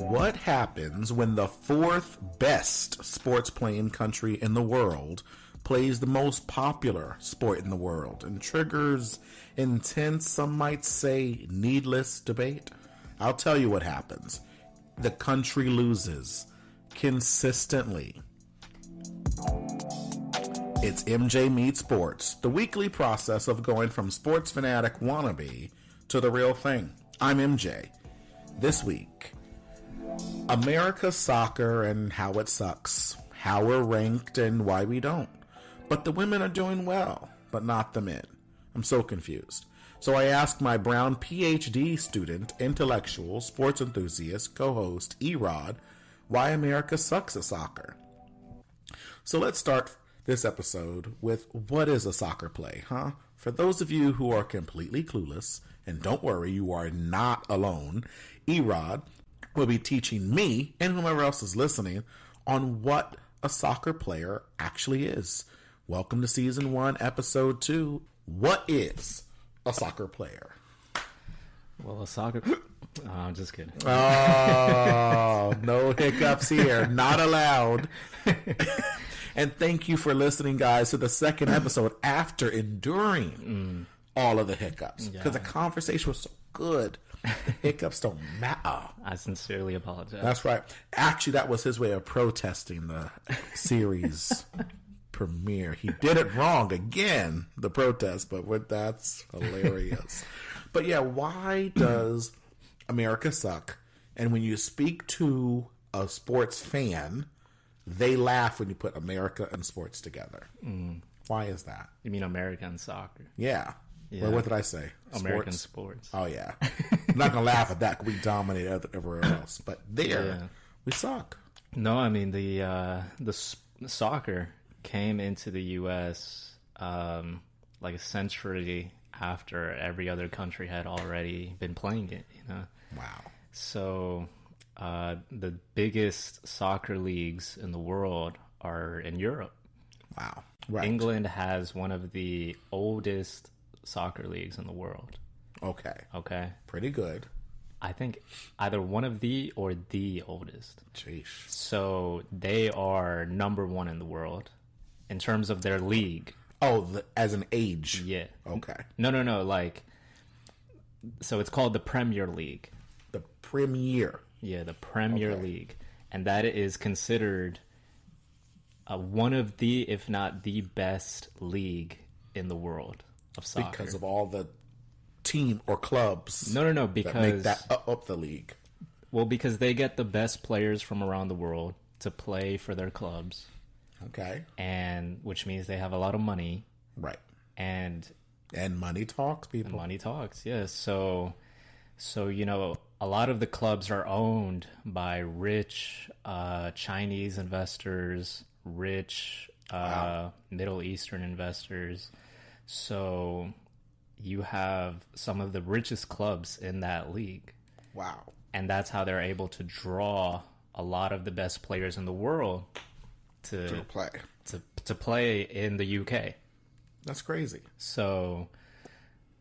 What happens when the fourth best sports playing country in the world plays the most popular sport in the world and triggers intense, some might say needless debate? I'll tell you what happens. The country loses consistently. It's MJ Meets Sports, the weekly process of going from sports fanatic wannabe to the real thing. I'm MJ. This week, America's soccer and how it sucks, how we're ranked and why we don't. But the women are doing well, but not the men. I'm so confused. So I asked my brown PhD student, intellectual, sports enthusiast, co-host, Erod, why America sucks at soccer. So let's start this episode with what is a soccer play, huh? For those of you who are completely clueless, and don't worry, you are not alone, Erod will be teaching me and whomever else is listening on what a soccer player actually is. Welcome to Season 1, Episode 2. What is a soccer player? Well, a soccer... I'm just kidding. Oh, no hiccups here. Not allowed. And thank you for listening, guys, to the second episode after enduring all of the hiccups. Because the conversation was so good. The hiccups don't matter. I sincerely apologize. That's right. Actually, that was his way of protesting the series premiere. He did it wrong again, the protest, but that's hilarious. But yeah, why does America suck? And when you speak to a sports fan, they laugh when you put America and sports together. Why is that? You mean American soccer? Yeah. Well, what did I say? American sports. Oh, yeah. I'm not going to laugh at that. We dominate everywhere else. But there, we suck. No, I mean, the soccer came into the U.S. Like a century after every other country had already been playing it, you know? Wow. So the biggest soccer leagues in the world are in Europe. Wow. Right. England has one of the oldest soccer leagues in the world. Okay. Pretty good. I think either one of the or the oldest. Jeez. So they are number one in the world in terms of their league. Oh, as an age? Yeah. Okay. No. Like, so it's called the Premier League. The Premier. Yeah, the Premier League. And that is considered one of the, if not the best league in the world of soccer. Because of all the team or clubs. No, because that make that up the league. Well, because they get the best players from around the world to play for their clubs. Okay. And which means they have a lot of money. Right. And money talks, people. Money talks, yes. So you know, a lot of the clubs are owned by rich Chinese investors, rich Middle Eastern investors. So you have some of the richest clubs in that league. Wow. And that's how they're able to draw a lot of the best players in the world to play in the UK. That's crazy. So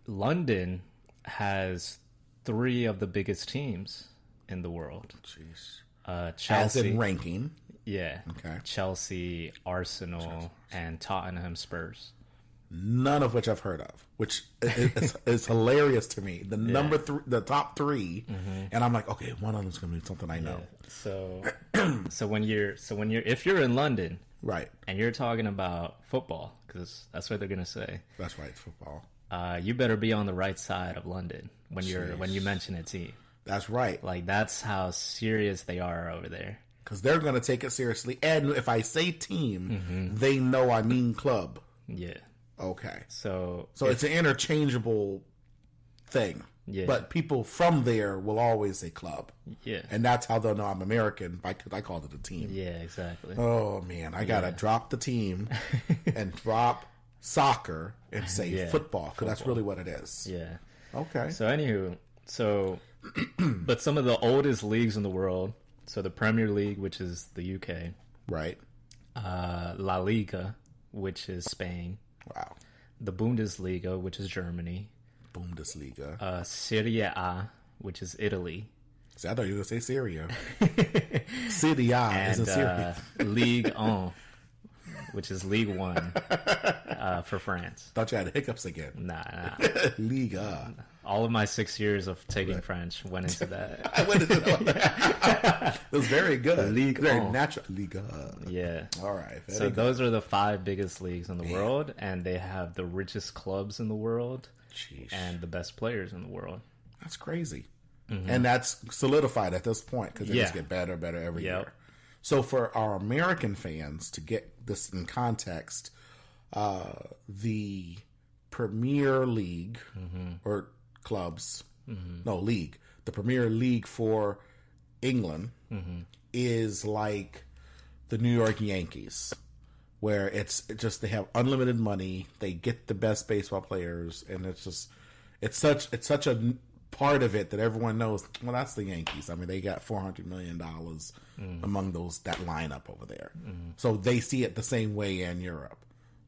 London has 3 of the biggest teams in the world. Jeez. Chelsea. As in ranking. Yeah. Okay. Chelsea, Arsenal, and Tottenham Spurs. None of which I've heard of, which is hilarious to me. The number the top 3, and I'm like, okay, one of them's gonna be something I know. Yeah. So if you're in London, right, and you're talking about football, because that's what they're gonna say. That's right, football. You better be on the right side of London when you mention a team. That's right. Like, that's how serious they are over there. Because they're gonna take it seriously, and if I say team, they know I mean club. Yeah. Okay. So it's an interchangeable thing. Yeah. But people from there will always say club. Yeah. And that's how they'll know I'm American, because I called it a team. Yeah, exactly. Oh, man. I got to drop the team and drop soccer and say football, because that's really what it is. Yeah. Okay. So, anywho, but some of the oldest leagues in the world, so the Premier League, which is the UK. Right. La Liga, which is Spain. Wow. The Bundesliga, which is Germany. Bundesliga. Serie A, which is Italy. See, I thought you were going to say Syria. Serie A is in Syria. Ligue 1, which is League One for France. Thought you had hiccups again. Nah. Liga. All of my 6 years of taking French went into that. I went into that. It was very good. Ligue very 1. natural. Liga. Yeah. All right. So good. those are the 5 biggest leagues in the world, and they have the richest clubs in the world. Jeez. And the best players in the world. That's crazy. And that's solidified at this point because they just Yeah. get better and better every year. So for our American fans, to get this in context, the Premier League or clubs, league. The Premier League for England is like the New York Yankees, where it's just they have unlimited money, they get the best baseball players, and it's such a part of it that everyone knows. Well, that's the Yankees. I mean, they got $400 million among that lineup over there, so they see it the same way in Europe.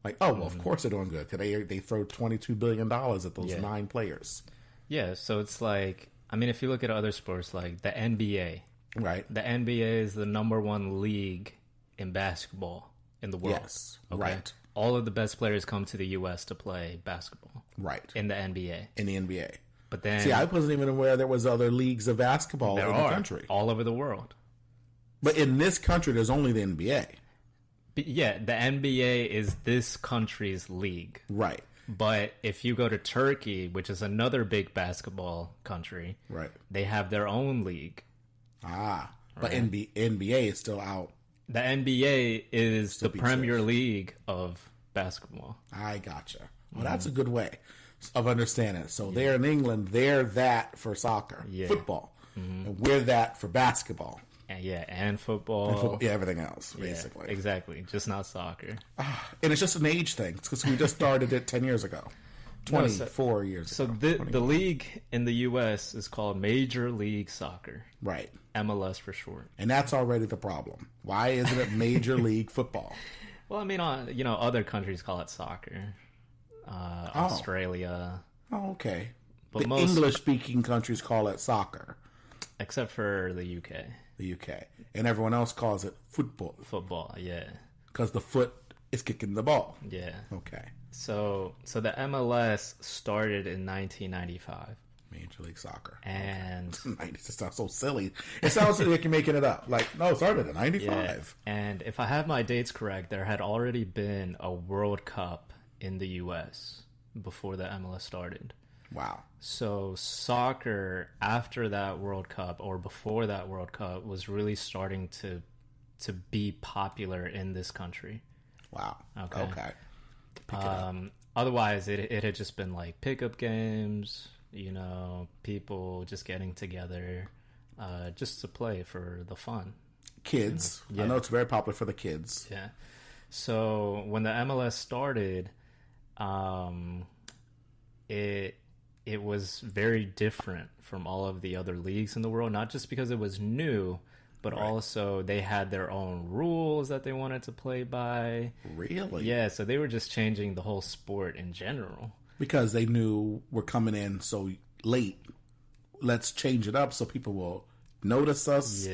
Like, oh well, of course they're doing good because they throw $22 billion at those 9 players. Yeah, so it's like, I mean, if you look at other sports like the NBA, right? The NBA is the #1 league in basketball in the world. Yes, okay? right. All of the best players come to the U.S. to play basketball. Right. In the NBA. In the NBA. But then... See, I wasn't even aware there was other leagues of basketball in the country. All over the world. But in this country, there's only the NBA. But yeah, the NBA is this country's league. Right. But if you go to Turkey, which is another big basketball country, right, they have their own league. Ah. But NBA is still out. The NBA is the Premier League of basketball. I gotcha. Well, that's a good way of understanding it. So they're in England, they're that for soccer, football. And we're that for basketball. And football. Yeah, everything else, basically. Yeah, exactly. Just not soccer. And it's just an age thing because we just started it 10 years ago. 24 years ago. So the league in the U.S. is called Major League Soccer. Right. MLS for short. And that's already the problem. Why isn't it Major League Football? Well, I mean, other countries call it soccer. Australia. Oh, okay. But the English-speaking countries call it soccer. Except for the UK. The UK. And everyone else calls it football. Football, yeah. Because the foot is kicking the ball. Yeah. Okay. So the MLS started in 1995. Major League Soccer. And... Okay. It sounds so silly. It sounds like you're making it up. Like, no, it started in 95. Yeah. And if I have my dates correct, there had already been a World Cup in the U.S. before the MLS started. Wow. So soccer after that World Cup or before that World Cup was really starting to be popular in this country. Wow. Okay. Otherwise, it had just been like pickup games, people just getting together just to play for the fun. Kids. Yeah. I know it's very popular for the kids. Yeah. So when the MLS started, it was very different from all of the other leagues in the world, not just because it was new, but also they had their own rules that they wanted to play by. Really? Yeah, so they were just changing the whole sport in general. Because they knew we're coming in so late. Let's change it up so people will notice us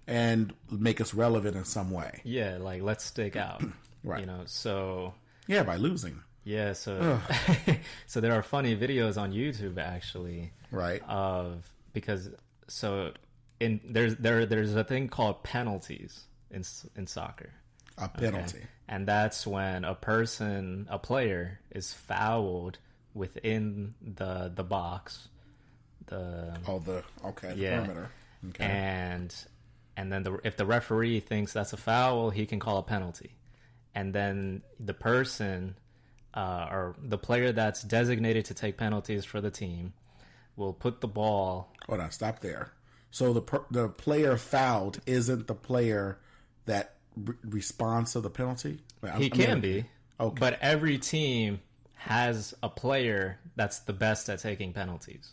and make us relevant in some way. Yeah, like let's stick out. Right. So... Yeah, by losing. Yeah, so so there are funny videos on YouTube actually, right? Because there's a thing called penalties in soccer. A penalty, and that's when a player is fouled within the box, the perimeter, okay, and then if the referee thinks that's a foul, he can call a penalty, and then the person. Or the player that's designated to take penalties for the team will put the ball... Hold on, stop there. So the player fouled isn't the player that responds to the penalty? He can be. Okay. But every team has a player that's the best at taking penalties.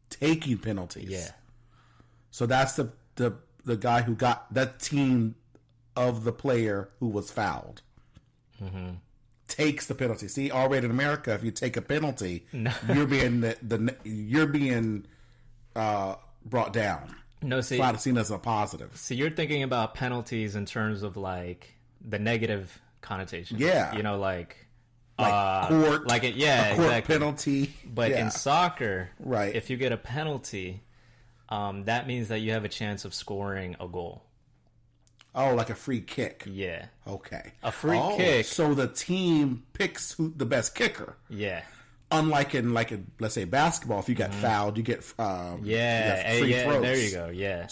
Taking penalties? Yeah. So that's the guy who got that team of the player who was fouled. Mm-hmm. Takes the penalty. See, already in America, if you take a penalty, you're being brought down. No, see, It's not seen as a positive. so you're thinking about penalties in terms of like the negative connotation. Yeah. You know, like court, like it, yeah, a court exactly. penalty. But in soccer, Right. if you get a penalty, that means that you have a chance of scoring a goal. Oh, like a free kick. Yeah. Okay. A free kick. So the team picks the best kicker. Yeah. Unlike in let's say basketball, if you get fouled, you get Yeah. you get free throws. There you go. Yeah.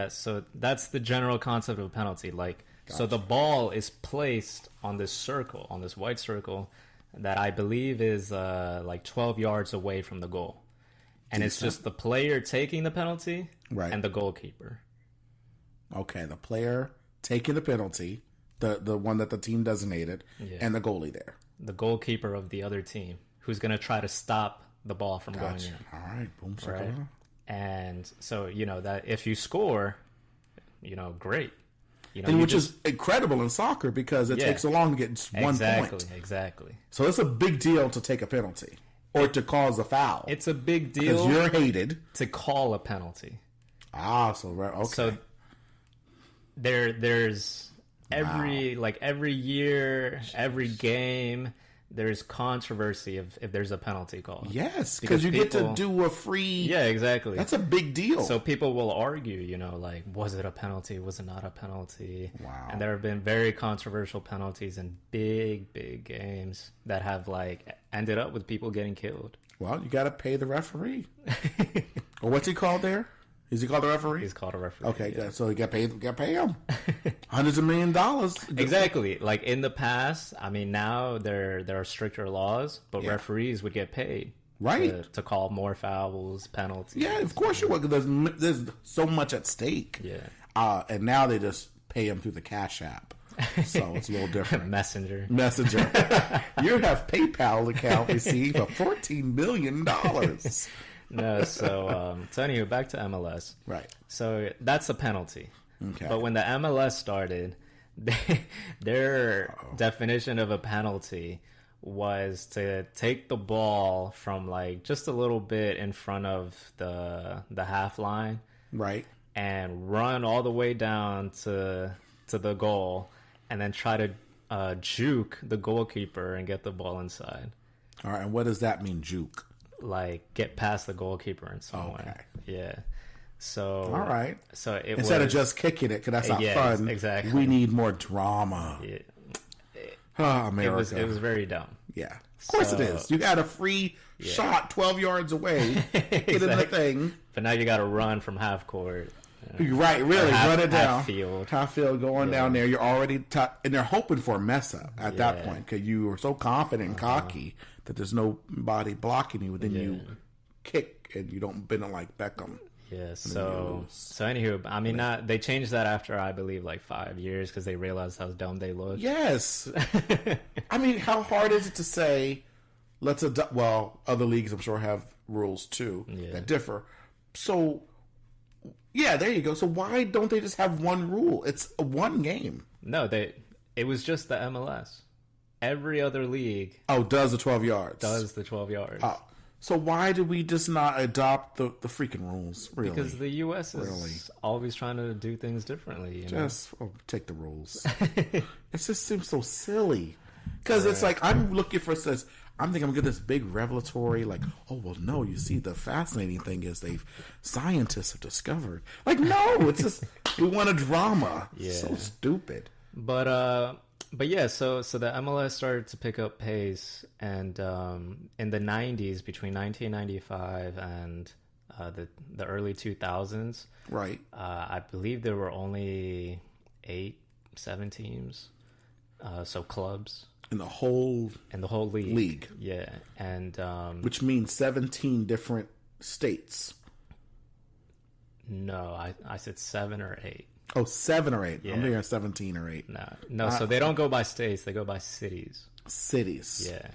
So that's the general concept of a penalty. Like, so the ball is placed on this circle, on this white circle, that I believe is like 12 yards away from the goal, and it's just the player taking the penalty, Right. and the goalkeeper. Okay, the player taking the penalty, the one that the team designated, and the goalie there. The goalkeeper of the other team, who's going to try to stop the ball from going in. All right, boom, Right? shakalaka. And so, you know, that if you score, you know, great. You know, And you which is incredible in soccer because it takes so long to get just one point. Exactly. So it's a big deal to take a penalty or to cause a foul. It's a big because deal you're hated. to call a penalty. So right, okay. So there's every year, every game, there's controversy if there's a penalty call. Yes, because you get to do a free. Yeah, exactly. That's a big deal. So people will argue, you know, like, was it a penalty? Was it not a penalty? Wow. And there have been very controversial penalties in big games that have like ended up with people getting killed. Well, you got to pay the referee. Or what's he called there? Is he called a referee? He's called a referee. Okay, yeah. So you got to pay him hundreds of $millions. Exactly. Like in the past, I mean, now there are stricter laws, but referees would get paid, right, to call more fouls, penalties. Yeah, of course you would. There's so much at stake. Yeah. And now they just pay him through the Cash App, so it's a little different. Messenger. You have PayPal account receive of $14 million. No, so anyway, back to MLS. Right. So that's a penalty. Okay. But when the MLS started, their definition of a penalty was to take the ball from like just a little bit in front of the half line, right, and run all the way down to the goal, and then try to juke the goalkeeper and get the ball inside. All right, and what does that mean, juke? Like get past the goalkeeper in some way. Yeah. So all right. So instead of just kicking it, because that's not fun. Exactly. We need more drama. Yeah. America. It was very dumb. Yeah. Of course it is. You got a free shot 12 yards away. Get in the thing. But now you got to run from half court. Right, really, run it down. Half field, going down there. You're already, and they're hoping for a mess up at that point because you are so confident and cocky that there's nobody blocking you. Then you kick and you don't bend it like Beckham. Yeah. So anywho, I mean, they changed that after I believe like 5 years because they realized how dumb they looked. Yes. I mean, how hard is it to say? Well, other leagues I'm sure have rules too that differ. So. Yeah, there you go. So why don't they just have one rule? It's one game. No, it was just the MLS. Every other league does the 12 yards. Does the 12 yards. So why did we just not adopt the freaking rules, really? Because the US is always trying to do things differently. Just take the rules. It just seems so silly. Because it's like, I'm looking for this. I'm thinking I'm going to get this big revelatory, like, oh, well, no, you see, the fascinating thing is scientists have discovered. Like, no, it's just, we want a drama. Yeah. So stupid. But yeah, so the MLS started to pick up pace, and in the 90s, between 1995 and the early 2000s, right? I believe there were only 7 teams, so clubs. In the whole league. Yeah. And which means 17 different states. No, I said 7 or 8. Oh, 7 or 8. Yeah. I'm thinking 17 or 8. No, so they don't go by states, they go by cities. Cities. Yeah.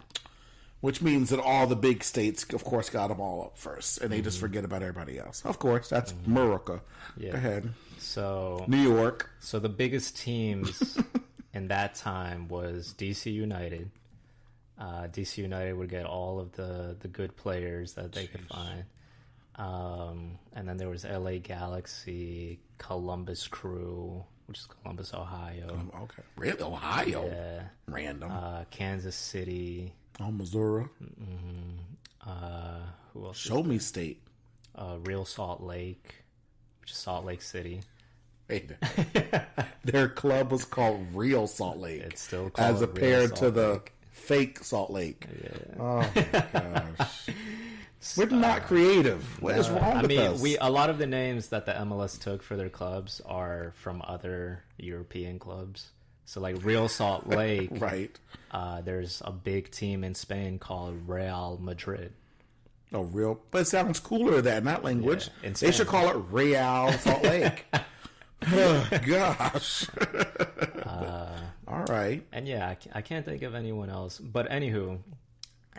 Which means that all the big states, of course, got them all up first, and they just forget about everybody else. Of course, that's America. Yeah. Go ahead. So New York. So the biggest teams in that time was DC United. DC United would get all of the good players that they could find. And then there was LA Galaxy, Columbus Crew, which is Columbus, Ohio. Okay. Really? Ohio? Yeah. Random. Kansas City. Oh, Missouri. Who else? Show me state. Real Salt Lake, which is Salt Lake City. Hey, their club was called Real Salt Lake. It's still called as compared to the Lake. fake Salt Lake. Yeah. Oh my gosh. We're not creative. What is wrong with us? A lot of the names that the MLS took for their clubs are from other European clubs. So like Real Salt Lake, right. There's a big team in Spain called Real Madrid. Oh, real. But it sounds cooler than that language. Yeah, they should call it Real Salt Lake. Oh, gosh. All right. And yeah, I can't think of anyone else. But anywho,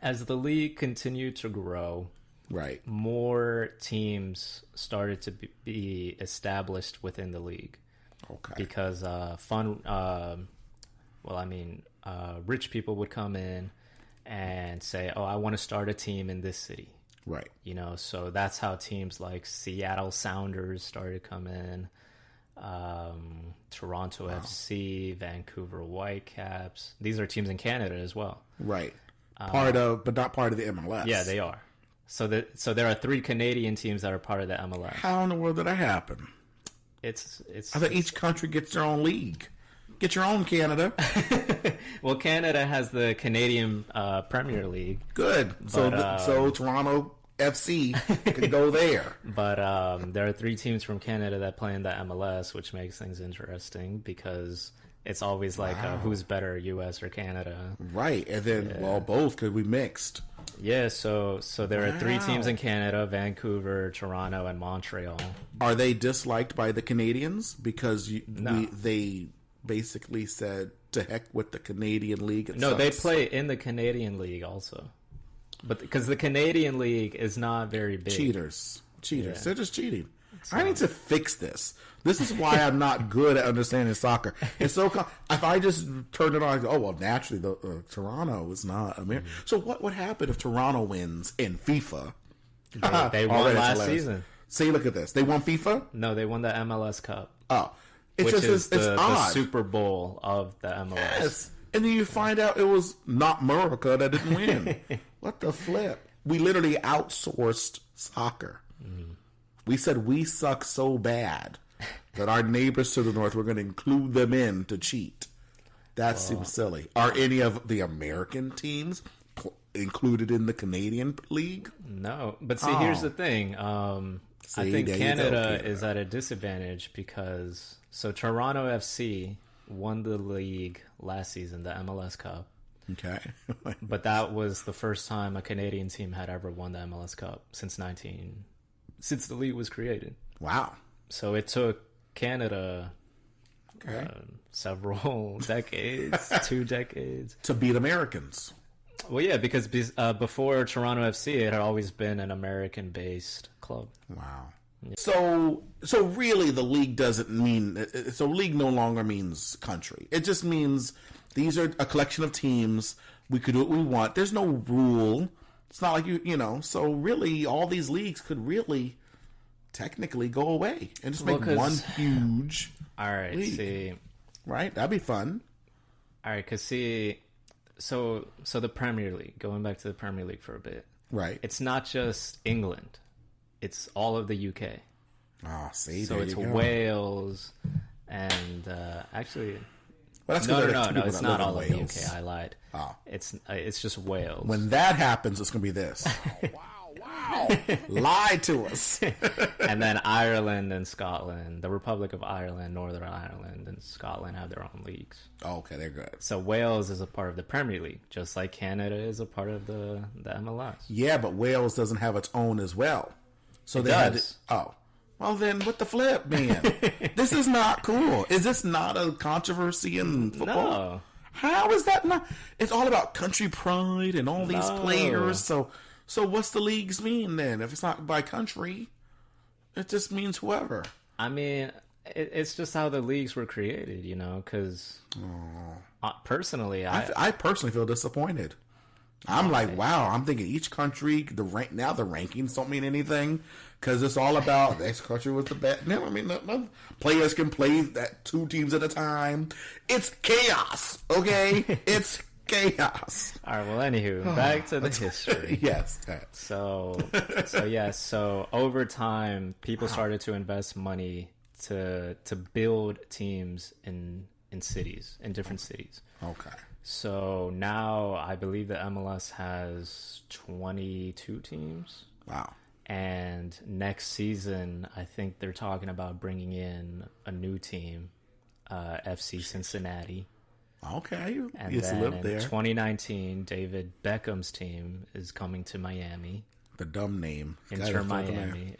as the league continued to grow, right, more teams started to be established within the league. Okay. Because rich people would come in and say, "Oh, I want to start a team in this city." Right. You know, so that's how teams like Seattle Sounders started to come in, Toronto FC, Vancouver Whitecaps. These are teams in Canada as well. Right. But not part of the MLS. Yeah, they are. So there are 3 Canadian teams that are part of the MLS. How in the world did that happen? I thought each country gets their own league. Get your own, Canada. Well, Canada has the Canadian Premier League. Good. So Toronto FC can go there. But there are 3 teams from Canada that play in the MLS, which makes things interesting because it's always like who's better, U.S. or Canada? Right. And then, both because we mixed. Yeah, so there are 3 teams in Canada: Vancouver, Toronto, and Montreal. Are they disliked by the Canadians because they basically said to heck with the Canadian league? No, they play in the Canadian league also, but because the Canadian league is not very big. Cheaters. Yeah. They're just cheating. I need to fix this. This is why I'm not good at understanding soccer. It's so if I just turn it on, I go, oh well, naturally, Toronto is not America. So what would happen if Toronto wins in FIFA? They won last season. See, look at this. They won FIFA? No, they won the MLS Cup. Oh, which is the odd. Super Bowl of the MLS. Yes, and then you find out it was not America that didn't win. What the flip? We literally outsourced soccer. We said we suck so bad that our neighbors to the north, we're going to include them in to cheat. That seems silly. Are any of the American teams included in the Canadian league? No, but see, here's the thing. I think Canada is at a disadvantage because Toronto FC won the league last season, the MLS Cup. Okay. But that was the first time a Canadian team had ever won the MLS Cup since the league was created. Wow. So it took Canada several decades, 2 decades. To beat Americans. Well, yeah, because before Toronto FC, it had always been an American-based club. Wow. Yeah. So really the league doesn't mean... So league no longer means country. It just means these are a collection of teams. We could do what we want. There's no rule. It's not like so really all these leagues could really technically go away and just make one huge league. See. Right? That'd be fun. All right, because see, so the Premier League, going back to the Premier League for a bit. Right. It's not just England. It's all of the UK. Oh, see, so it's Wales and actually... Well, that's no, it's not all of the UK. I lied. Oh. It's just Wales. When that happens, it's going to be this. Wow. Lie to us. And then Ireland and Scotland, the Republic of Ireland, Northern Ireland, and Scotland have their own leagues. Oh, okay, they're good. So Wales is a part of the Premier League, just like Canada is a part of the MLS. Yeah, but Wales doesn't have its own as well. So it does. Well, then what the flip, man? This is not cool. Is this not a controversy in football? No. How is that not? It's all about country pride and all these players. So what's the leagues mean then? If it's not by country, it just means whoever. I mean, it's just how the leagues were created, because personally, I personally feel disappointed. I'm like, wow. I'm thinking each country, the rankings don't mean anything because it's all about this country was the best. No, I mean, no, players can play that 2 teams at a time. It's chaos, okay? It's chaos. All right. Well, anywho, back to the history. Yes. So over time, people started to invest money to build teams in cities, in different cities. Okay. So now I believe the MLS has 22 teams. Wow. And next season, I think they're talking about bringing in a new team, FC Cincinnati. Okay. And used to then live in there. 2019, David Beckham's team is coming to Miami. The dumb name. Inter Miami.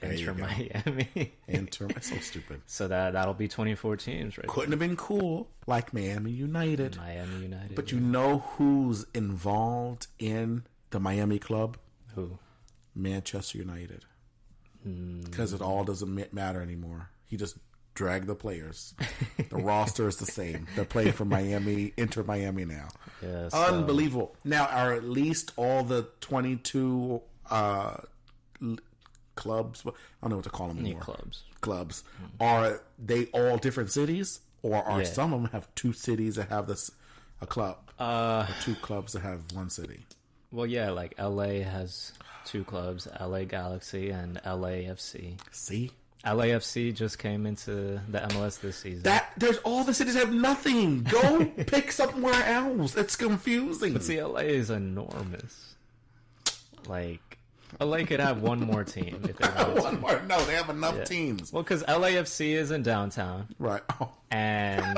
Inter. That's so stupid. So that'll be 24 teams, right? Couldn't have been cool like Miami United. Miami United. But you know who's involved in the Miami club? Who? Manchester United. Because it all doesn't matter anymore. He just dragged the players. The roster is the same. They're playing for Miami, Inter Miami now. Yes. Unbelievable. Now, are at least all the 22 clubs, I don't know what to call them anymore. Clubs. Are they all different cities? Or are some of them have 2 cities that have a club? Or 2 clubs that have 1 city? Well, yeah, like LA has 2 clubs, LA Galaxy and LAFC. See? LAFC just came into the MLS this season. There's all the cities have nothing. Go pick somewhere else. It's confusing. But see, LA is enormous. Like, LA could have 1 more team if they wanted one more. No, they have enough teams. Well, because LAFC is in downtown. Right. Oh. And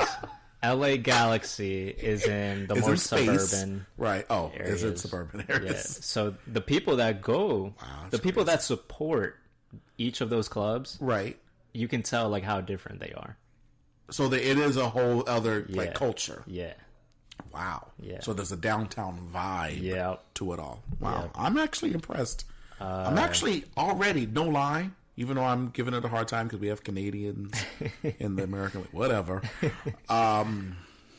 LA Galaxy is in the more suburban right. Oh, areas. Is in suburban areas. Yeah. So the people that go, the people that support each of those clubs, right, you can tell like how different they are. So it is a whole other like culture. Yeah. Wow. Yeah. So there's a downtown vibe to it all. Wow. Yep. I'm actually impressed. I'm actually already, no lie, even though I'm giving it a hard time because we have Canadians in the American League, whatever.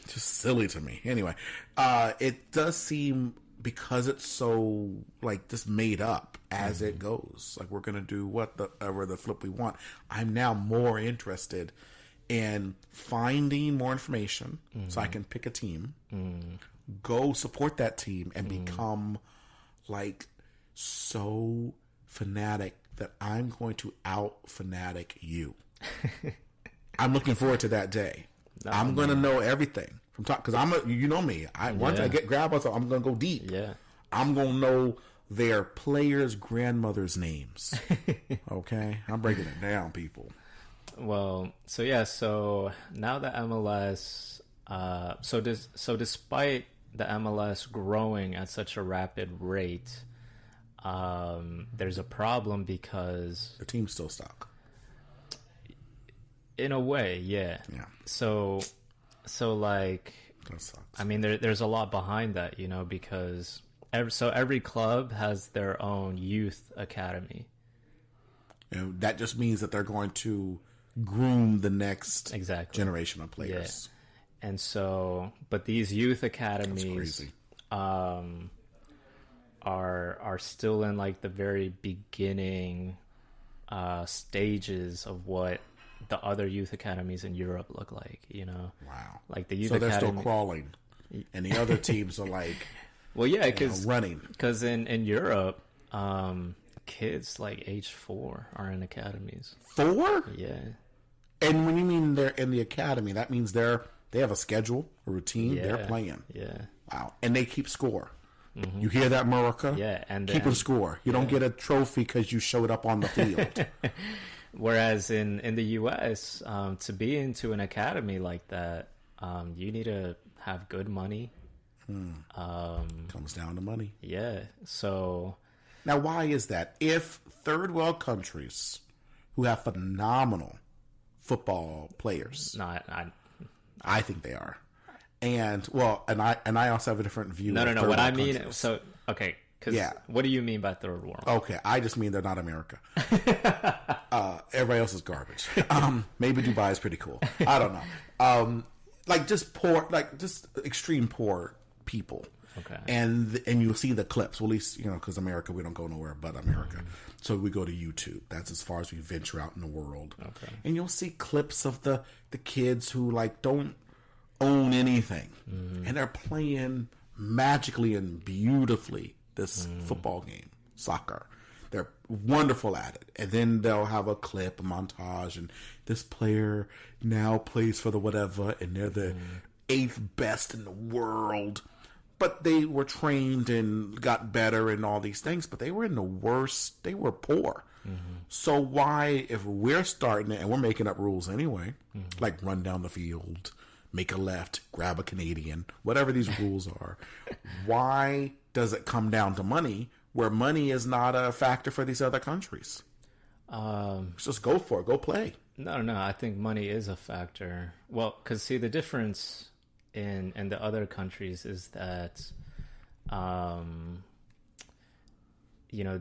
Just silly to me. Anyway, it does seem, because it's so like just made up as it goes, like we're gonna do whatever the flip we want. I'm now more interested in finding more information so I can pick a team, go support that team, and become like so fanatic that I'm going to out fanatic you. I'm looking forward to that day. I'm going to know everything from top, because you know me. Once I get grab us, I'm going to go deep. Yeah, I'm going to know their players' grandmothers' names. Okay, I'm breaking it down, people. Well, so now the MLS, so despite the MLS growing at such a rapid rate, there's a problem because the team's still stuck. In a way, yeah. So like, that sucks. I mean, there's a lot behind that, because every club has their own youth academy. And that just means that they're going to groom the next generation of players. Yeah. And so, but these youth academies are still in like the very beginning stages of what the other youth academies in Europe look like, Wow. Like the youth academy. So they're academy, still crawling, and the other teams are like, well, yeah, because running. Because in Europe, kids like age 4 are in academies. 4? Yeah. And when you mean they're in the academy, that means they have a schedule, a routine. Yeah. They're playing. Yeah. Wow. And they keep score. You hear that, America? Yeah. And keep score. You don't get a trophy because you showed up on the field. Whereas in the U.S., to be into an academy like that, you need to have good money. Comes down to money. Yeah. So now, why is that? If third world countries who have phenomenal football players, I think they are, and I also have a different view. No. What I mean, countries. so okay. What do you mean by third world? Okay, I just mean they're not America. Everybody else is garbage. Maybe Dubai is pretty cool. I don't know. Like just poor, like just extreme poor people. Okay. And you'll see the clips. Well, at least, because America, we don't go nowhere but America. So we go to YouTube. That's as far as we venture out in the world. Okay. And you'll see clips of the kids who don't own anything. And they're playing magically and beautifully this football game, soccer. They're wonderful at it. And then they'll have a clip, a montage, and this player now plays for the whatever, and they're the 8th best in the world. But they were trained and got better and all these things, but they were in the worst. They were poor. So why, if we're starting it and we're making up rules anyway, like run down the field, make a left, grab a Canadian, whatever these rules are, why does it come down to money where money is not a factor for these other countries? Just go for it. Go play. No. I think money is a factor. Well, because see, the difference in the other countries is that,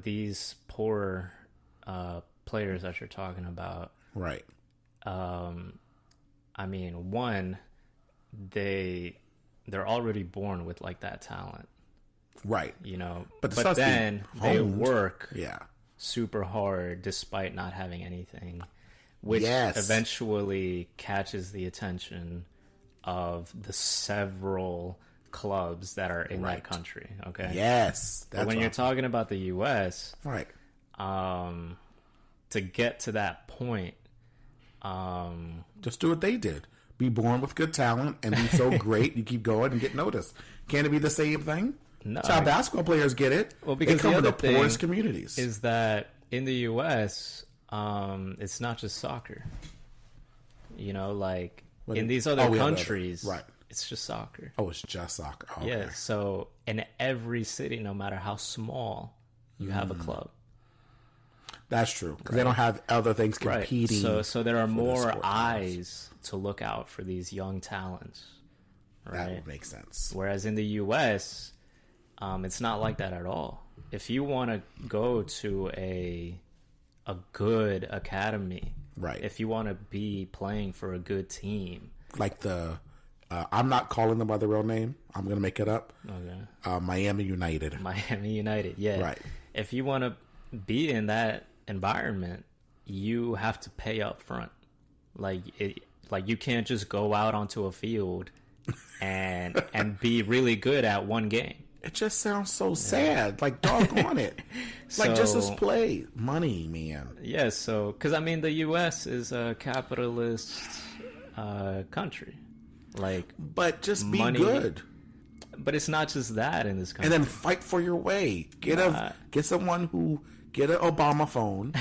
these poor players that you're talking about, right? I mean, one, they're already born with that talent, right? But then they work, yeah, super hard despite not having anything, which Yes. eventually catches the attention of the several clubs that are in that country. Okay. Yes. But when you're talking about the U.S., right, to get to that point, just do what they did. Be born with good talent and be so great you keep going and get noticed. Can it be the same thing? No. That's how basketball players get it. Well, because they come the from other the poorest thing communities. is that in the U.S., it's not just soccer. In these other countries, right? It's just soccer. Oh, it's just soccer. Oh, okay. Yeah. So in every city, no matter how small, you have a club. That's true because they don't have other things competing. Right. So there are more eyes to look out for these young talents. Right. That would make sense. Whereas in the U.S., it's not like that at all. If you want to go to a good academy, right? If you want to be playing for a good team, like I'm not calling them by the real name. I'm going to make it up. Okay. Miami United. Miami United. Yeah. Right. If you want to be in that environment, you have to pay up front. You can't just go out onto a field and be really good at one game. It just sounds so sad. Like, doggone it. Just play. Money, man. Yeah, so, because, the U.S. is a capitalist country. But just be money, good. But it's not just that in this country. And then fight for your way. Get someone who... Get an Obama phone,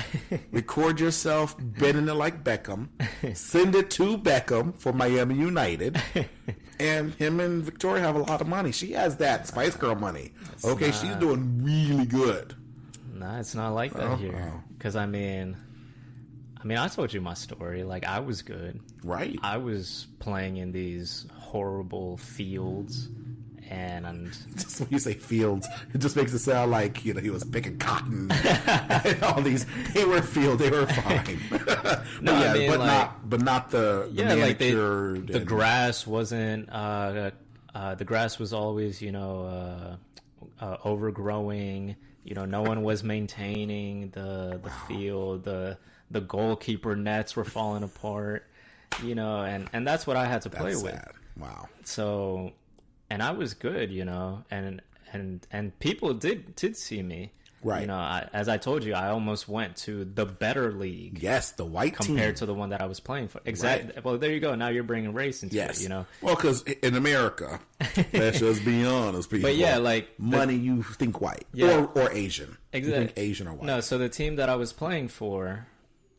record yourself bending it like Beckham, send it to Beckham for Miami United, and him and Victoria have a lot of money. She has that Spice Girl money. She's doing really good. Nah, it's not like that here. Because, I told you my story. I was good. Right. I was playing in these horrible fields. And just when you say fields, it just makes it sound like he was picking cotton. And all these, they were fine. But not the manicured. The grass wasn't. The grass was always overgrowing. No one was maintaining the field. The goalkeeper nets were falling apart. And that's what I had to play with. Sad. Wow. So. And I was good, and people did see me. Right. As I told you, I almost went to the better league. Yes, the white compared team. to the one that I was playing for. Exactly. Right. Well, there you go. Now you're bringing race into it, Well, because in America, let's just be honest, people. But yeah, money, you think white. Yeah. Or Asian. Exactly. You think Asian or white. No, so the team that I was playing for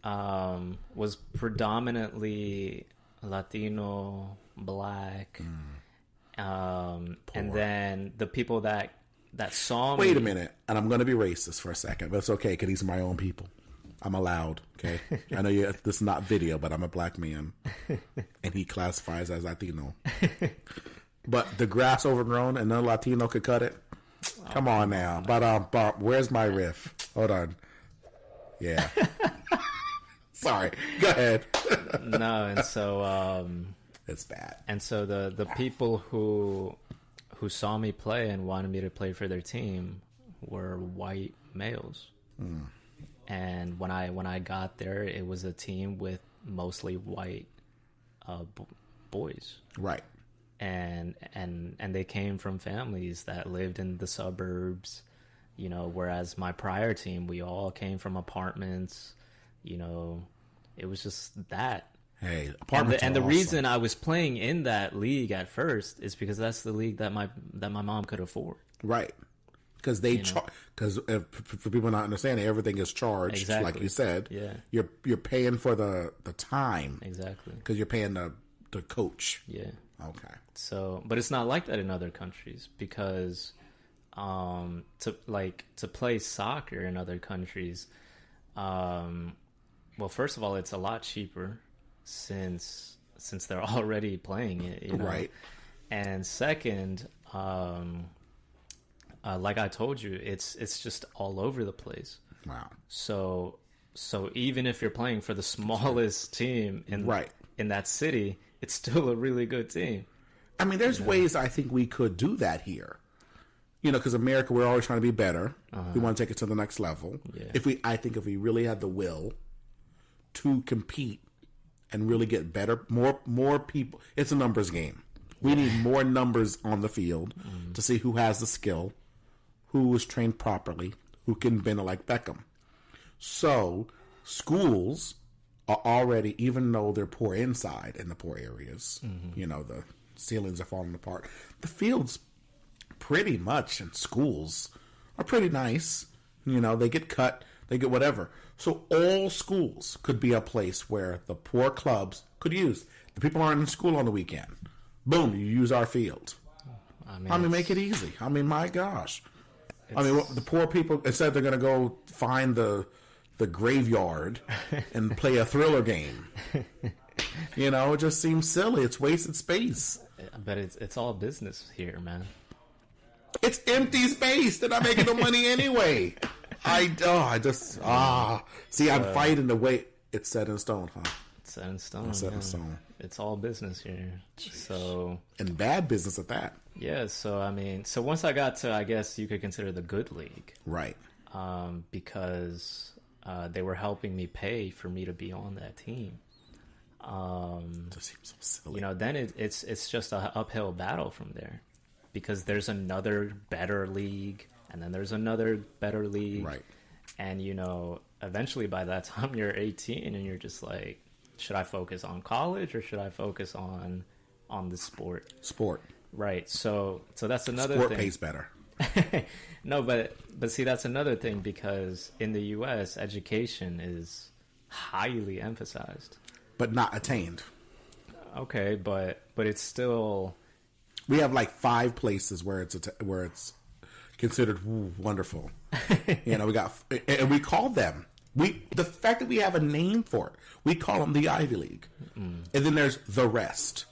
was predominantly Latino, black... and then the people that saw me... Wait a minute, and I'm going to be racist for a second, but it's okay because these are my own people. I'm allowed, okay? I know this is not video, but I'm a black man, and he classifies as Latino. But the grass overgrown and no Latino could cut it? Come on now. But where's my riff? Hold on. Yeah. Sorry. Go ahead. No, and so... it's bad. And so the people who who saw me play and wanted me to play for their team were white males. And when I got there, it was a team with mostly white boys. Right. And they came from families that lived in the suburbs, you know, whereas my prior team, we all came from apartments, you know. It was just that. Hey, apartments and the awesome. reason I was playing in that league at first is because that's the league that my mom could afford. Right. Because because for people not understanding, everything is charged, Exactly. like you said. Yeah. You're paying for the time. Exactly. Because you're paying the coach. Yeah. Okay. So, but it's not like that in other countries because to play soccer in other countries, well, first of all, it's a lot cheaper since they're already playing it, you know? Right. And second, like I told you, it's just all over the place. Wow. So even if you're playing for the smallest team in that city, it's still a really good team. I mean, there's ways I think we could do that here. You know, because America, we're always trying to be better. We want to take it to the next level. Yeah. I think if we really had the will to compete and really get better, more people. It's a numbers game. We need more numbers on the field to see who has the skill, who is trained properly, who can bend it like Beckham. So schools are already, even though they're poor inside in the poor areas, you know, the ceilings are falling apart. The fields pretty much in schools are pretty nice. You know, they get cut, they get whatever. So all schools could be a place where the poor clubs could use. The people aren't in school on the weekend. Boom, you use our field. I mean make it easy. I mean, my gosh. I mean, the poor people, instead they're going to go find the graveyard and play a thriller game. You know, it just seems silly. It's wasted space. But it's all business here, man. It's empty space. They're not making no money anyway. I'm fighting the way it's set in stone, huh? It's set in stone. It's set in stone. It's all business here. So, and bad business at that. Yeah. So I mean, once I got to, I guess you could consider the good league, right? Because they were helping me pay for me to be on that team. That seems so silly. You know, then it's just an uphill battle from there, because there's another better league, and then there's another better league, right? And you know, eventually by that time you're 18, and you're just like, should I focus on college or should I focus on the sport? Sport, right? So that's another sport thing. pays better. No, but see, that's another thing, because in the U.S. education is highly emphasized, but not attained. Okay, but it's still. We have like 5 places where it's considered wonderful. You know, and we call them. The fact that we have a name for it, we call them the Ivy League, and then there's the rest.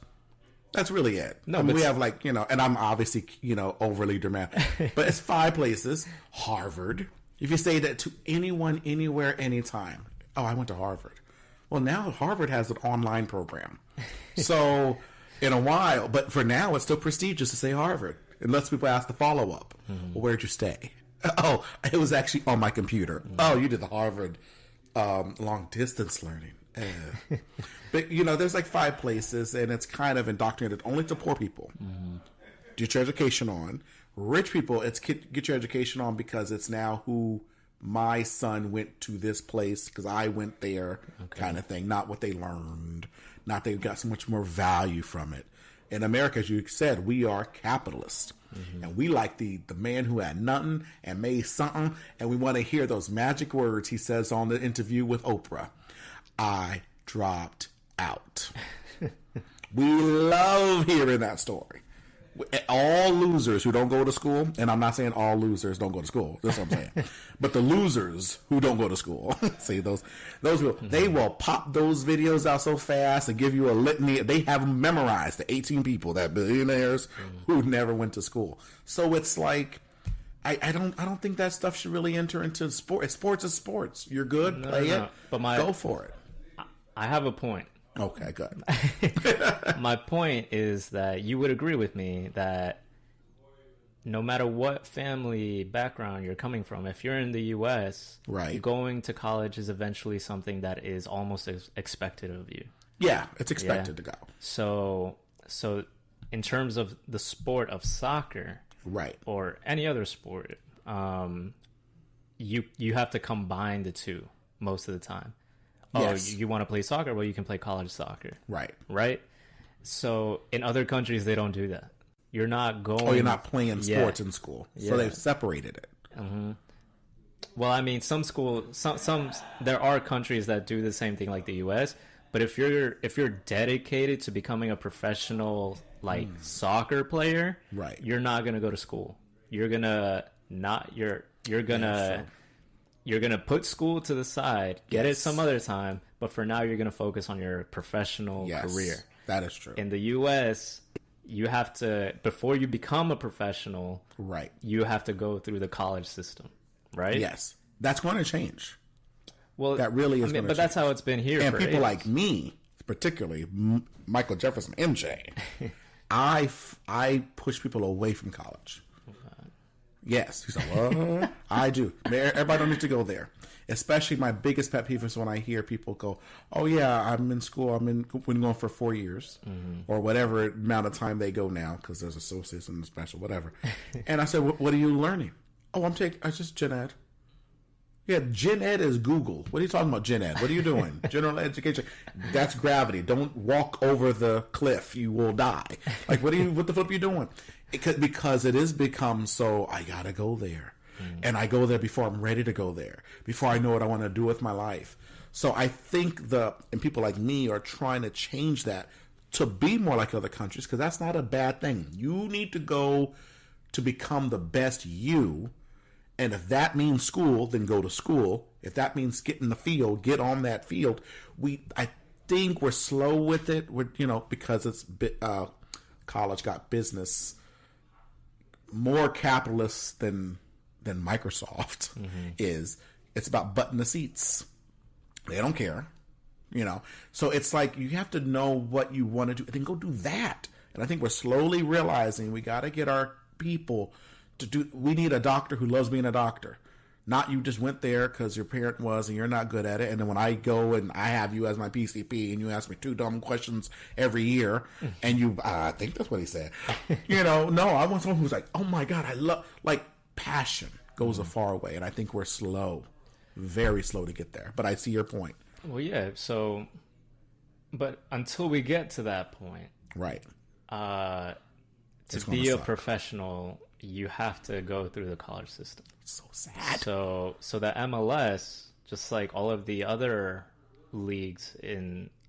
That's really it. No, we have like, you know, and I'm obviously, you know, overly dramatic, but it's 5 places. Harvard. If you say that to anyone, anywhere, anytime, oh, I went to Harvard. Well, now Harvard has an online program. So in a while, but for now, it's still prestigious to say Harvard, unless people ask the follow up. Well, where'd you stay? Oh, it was actually on my computer. Oh, you did the Harvard long distance learning. But, you know, there's like 5 places, and it's kind of indoctrinated only to poor people. Get your education on. Rich people, it's get your education on because it's now who my son went to this place because I went there, kind of thing. Not what they learned. Not they got so much more value from it. In America, as you said, we are capitalists. And we like the man who had nothing and made something, and we want to hear those magic words he says on the interview with Oprah. I dropped out. We love hearing that story. All losers who don't go to school, and I'm not saying all losers don't go to school. That's what I'm saying. But the losers who don't go to school, see those people, they will pop those videos out so fast and give you a litany. They have them memorized, the 18 people, that billionaires who never went to school. So it's like, I don't think that stuff should really enter into sport. Sports is sports. You're good, play it, but go for it. I have a point. Okay, good. My point is that you would agree with me that no matter what family background you're coming from, if you're in the U.S., right, going to college is eventually something that is almost expected of you. Yeah, it's expected to go. So in terms of the sport of soccer, right, or any other sport, you have to combine the two most of the time. Yes. Oh, you want to play soccer? Well, you can play college soccer. Right. So in other countries, they don't do that. You're not going. Oh, you're not playing sports in school, so they've separated it. Mm-hmm. Well, I mean, some there are countries that do the same thing, like the U.S. But if you're dedicated to becoming a professional soccer player, right, you're not gonna go to school. You're gonna put school to the side, get it some other time, but for now you're gonna focus on your professional career. That is true. In the U.S., you have to, before you become a professional, right, you have to go through the college system, right? Yes, that's going to change. Well, that really is. But that's how it's been here. And for people ages. like me, particularly Michael Jefferson, MJ, I push people away from college. Yes, he's like, what? I do. Everybody don't need to go there. Especially my biggest pet peeve is when I hear people go, "Oh yeah, I'm in school. I've been going for 4 years, or whatever amount of time they go now because there's associates and special whatever." And I said, "What are you learning?" "Oh, I just gen ed." Yeah, gen ed is Google. What are you talking about, gen ed? What are you doing? General education. That's gravity. Don't walk over the cliff. You will die. Like, what the flip are you doing? Because it has become so, I gotta go there. And I go there before I'm ready to go there. Before I know what I want to do with my life. So I think and people like me are trying to change that to be more like other countries, because that's not a bad thing. You need to go to become the best you. And if that means school, then go to school. If that means get in the field, get on that field. I think we're slow with it. Because it's college got business, more capitalist than Microsoft is. It's about button the seats. They don't care, So it's like you have to know what you want to do, and then go do that. And I think we're slowly realizing we got to get our people. We need a doctor who loves being a doctor. Not you just went there because your parent was and you're not good at it. And then when I go and I have you as my PCP and you ask me 2 dumb questions every year and I think that's what he said. No, I want someone who's like, oh my God, I love, passion goes a far way. And I think we're slow, very slow to get there. But I see your point. Well, yeah. So, but until we get to that point, right. To be a professional, you have to go through the college system. It's so sad. So the MLS, just like all of the other leagues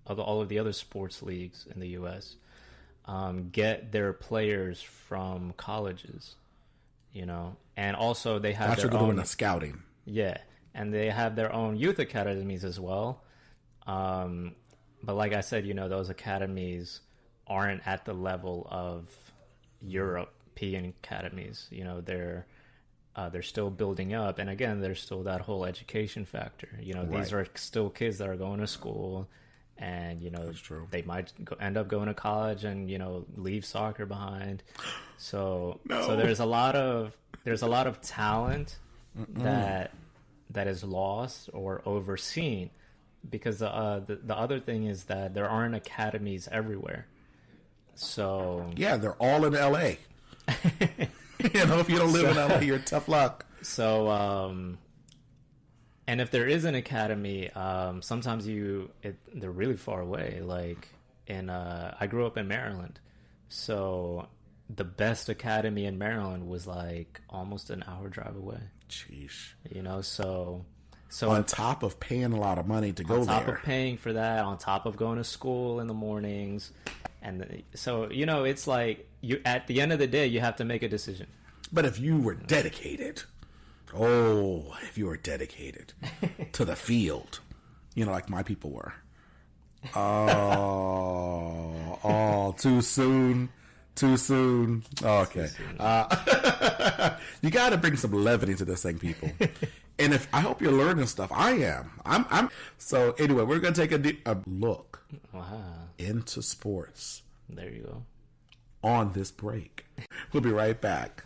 all of the other sports leagues in the U.S., get their players from colleges, and also they have that's their what they're own doing the scouting. Yeah, and they have their own youth academies as well. But like I said, those academies aren't at the level of European academies. They're still building up, and again, there's still that whole education factor. These are still kids that are going to school, and That's true. they might end up going to college and leave soccer behind. So there's a lot of talent that is lost or overseen, because the other thing is that there aren't academies everywhere. So yeah, they're all in LA. If you don't live in LA, you're tough luck. So and if there is an academy, sometimes they're really far away. Like I grew up in Maryland, so the best academy in Maryland was like almost an hour drive away. Jeez. So on top of paying a lot of money to go there. On top of paying for that, on top of going to school in the mornings. And so, it's like at the end of the day, you have to make a decision. But if you were dedicated, to the field, like my people were. Oh, too soon. Okay. You got to bring some levity to this thing, people. And I hope you're learning stuff. I am. I'm. So anyway, we're going to take a look into sports. There you go. On this break. We'll be right back.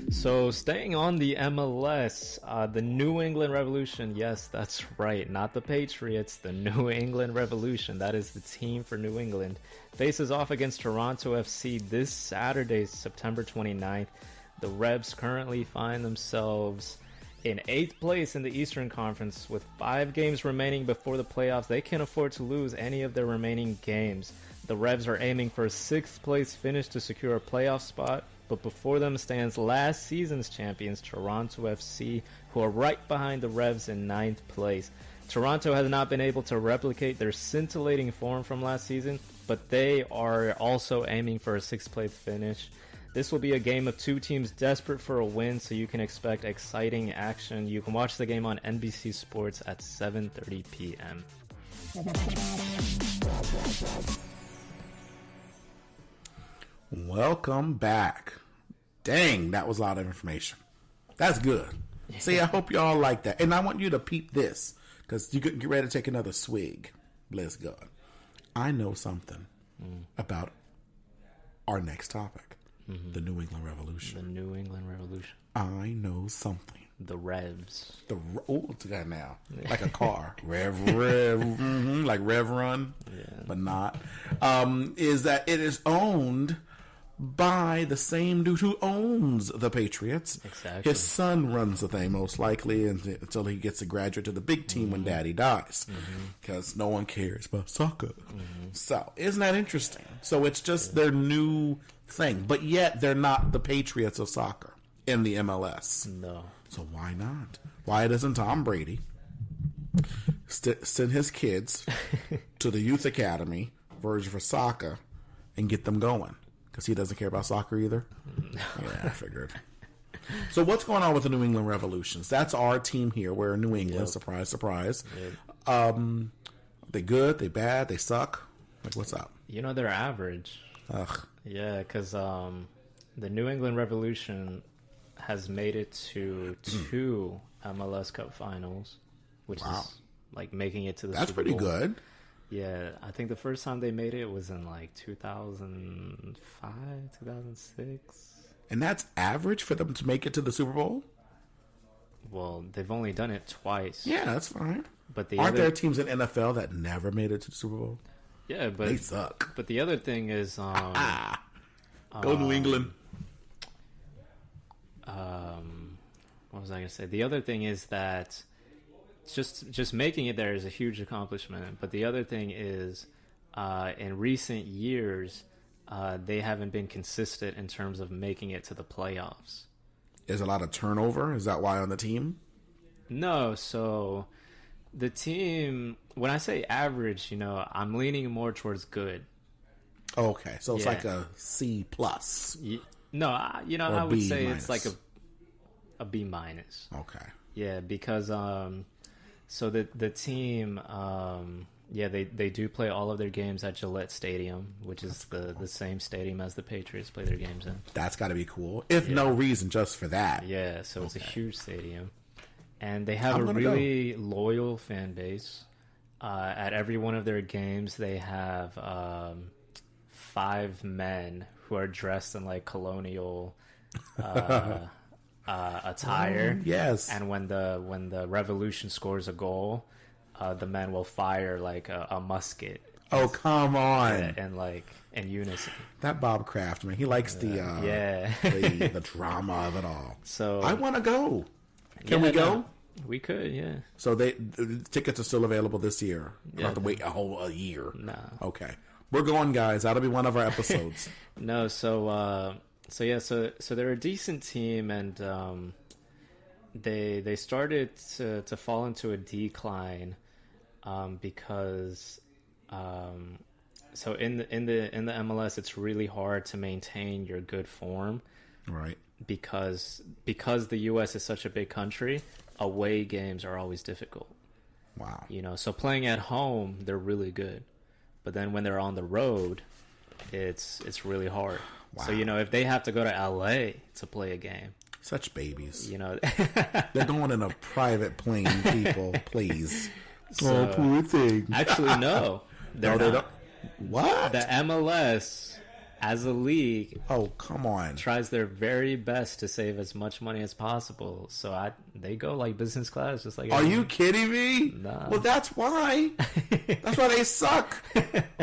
So staying on the MLS, the New England Revolution, yes, that's right, not the Patriots, the New England Revolution, that is the team for New England, faces off against Toronto FC this Saturday, September 29th. The Revs currently find themselves in 8th place in the Eastern Conference with 5 games remaining before the playoffs. They can't afford to lose any of their remaining games. The Revs are aiming for a 6th place finish to secure a playoff spot, but before them stands last season's champions, Toronto FC, who are right behind the Revs in 9th place. Toronto has not been able to replicate their scintillating form from last season, but they are also aiming for a 6th place finish. This will be a game of two teams desperate for a win, so you can expect exciting action. You can watch the game on NBC Sports at 7:30 p.m. Welcome back. Dang, that was a lot of information. That's good. See, I hope y'all like that. And I want you to peep this, because you can get ready to take another swig. Bless God. I know something about our next topic, the New England Revolution. The New England Revolution. I know something. The Revs. It's a guy now. Like a car. Rev. Like Rev Run, but not. Is that it is owned by the same dude who owns the Patriots. Exactly. His son runs the thing, most likely, until he gets to graduate to the big team when daddy dies. Because no one cares about soccer. So, isn't that interesting? So, it's just their new thing. But yet, they're not the Patriots of soccer in the MLS. No. So, why not? Why doesn't Tom Brady send his kids to the youth academy version for soccer and get them going? Because he doesn't care about soccer either? Yeah, I figured. So what's going on with the New England Revolutions? That's our team here. We're in New England. Yep. Surprise, surprise. Yep. They good? They bad? They suck? Like, what's up? You know, they're average. Ugh. Yeah, because the New England Revolution has made it to 2 MLS Cup finals, which is like making it to the That's Super pretty Bowl. good. Yeah, I think the first time they made it was in like 2005, 2006. And that's average for them to make it to the Super Bowl? Well, they've only done it twice. Yeah, that's fine. But aren't there teams in NFL that never made it to the Super Bowl? Yeah, but they suck. But the other thing is, go New England. What was I going to say? The other thing is that just making it there is a huge accomplishment. But the other thing is, in recent years, they haven't been consistent in terms of making it to the playoffs. There's a lot of turnover. Is that why on the team? No. So the team, when I say average, you know, I'm leaning more towards good. Okay. So it's like a C plus. No, you know, I would say it's like a B minus. Okay. Yeah, because so the team, they do play all of their games at Gillette Stadium, which is the same stadium as the Patriots play their games in. That's got to be cool, if no reason just for that. Yeah, so it's a huge stadium, and they have a really loyal fan base. At every one of their games, they have 5 men who are dressed in like colonial attire. Yes. And when the Revolution scores a goal, the men will fire like a musket. Oh, come on. Yeah, and like in unison. That Bob Kraft, man, he likes the drama of it all. So I want to go. Can we go? We could, yeah. So the tickets are still available this year. You don't have to wait a year. No. Okay. We're going, guys. That'll be one of our episodes. No, so they're a decent team, and they started to fall into a decline because so in the MLS it's really hard to maintain your good form, right? Because the US is such a big country, away games are always difficult. Wow. You know, so playing at home they're really good, but then when they're on the road, it's really hard. Wow. So, you know, if they have to go to LA to play a game. Such babies. You know. They're going in a private plane, people. Please. So, oh, poor thing. Actually, no. They don't. What? The MLS as a league, oh, come on, tries their very best to save as much money as possible. So they go like business class, just like. Are you kidding me? Nah. Well, that's why. That's why they suck.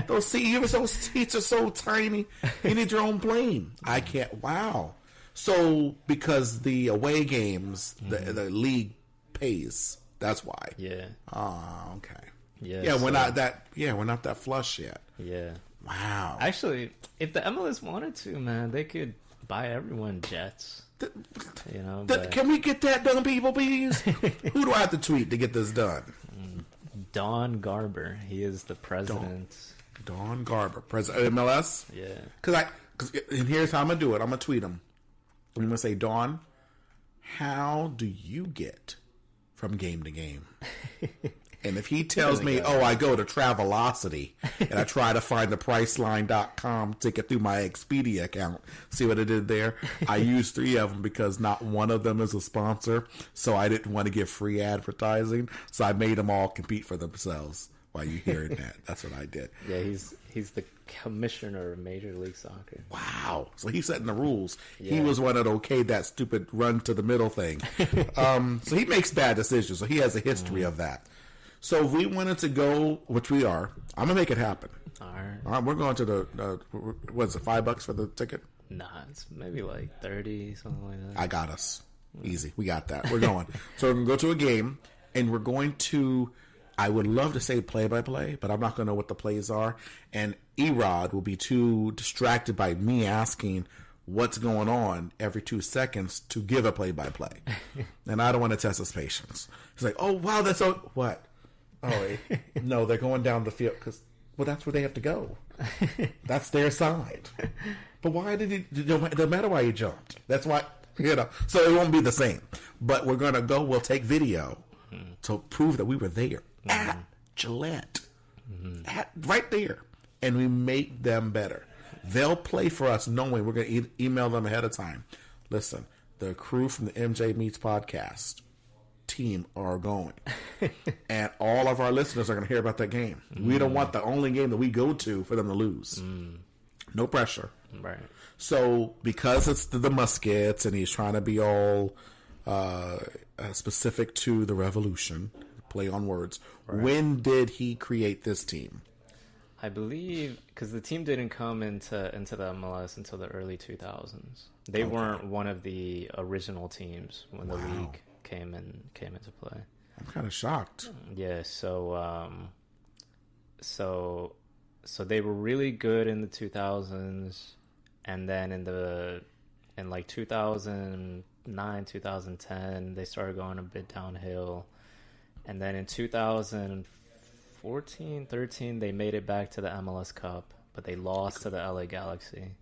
Those seats are so tiny. You need your own plane. I can't. Wow. So because the away games, the league pays. That's why. Yeah. Oh, okay. Yeah. We're not that. Yeah, we're not that flush yet. Yeah. Wow. Actually, if the MLS wanted to, man, they could buy everyone jets. But... Can we get that done, people, please? Who do I have to tweet to get this done? Don Garber. He is the president. Don Garber, president of MLS? Yeah. And here's how I'm going to do it. I'm going to tweet him. I'm going to say, Don, how do you get from game to game? And if he tells me, I go to Travelocity and I try to find the Priceline.com ticket through my Expedia account, see what I did there? I used 3 of them because not one of them is a sponsor, so I didn't want to give free advertising, so I made them all compete for themselves. While you're hearing that, that's what I did. Yeah, he's the commissioner of Major League Soccer. Wow. So he's setting the rules. Yeah. He was one that okayed that stupid run to the middle thing. So he makes bad decisions. So he has a history of that. So if we wanted to go, which we are, I'm going to make it happen. All right. We're going to the what's it, $5 for the ticket? Nah, it's maybe like 30, something like that. I got us. Easy. We got that. We're going. So we're going to go to a game, and we're going to... I would love to say play-by-play, but I'm not going to know what the plays are. And Erod will be too distracted by me asking what's going on every 2 seconds to give a play-by-play. And I don't want to test his patience. He's like, oh, wow, that's so... What? Oh, no, they're going down the field because, well, that's where they have to go. That's their side. But why did he... It doesn't matter why he jumped. That's why, So it won't be the same. But we're going to go. We'll take video to prove that we were there. At Gillette, right there, and we make them better. They'll play for us knowing we're going to email them ahead of time. Listen, the crew from the MJ Meets podcast team are going, and all of our listeners are going to hear about that game. We don't want the only game that we go to for them to lose. No pressure, right? So because it's the Muskets, and he's trying to be all specific to the Revolution. Play on words. Right. When did he create this team? I believe because the team didn't come into the MLS until the early 2000s. They weren't one of the original teams when the league came into play. I'm kind of shocked. Yeah, so they were really good in the 2000s, and then in like 2009, 2010, they started going a bit downhill. And then in 2014, 13, they made it back to the MLS Cup, but they lost to the LA Galaxy.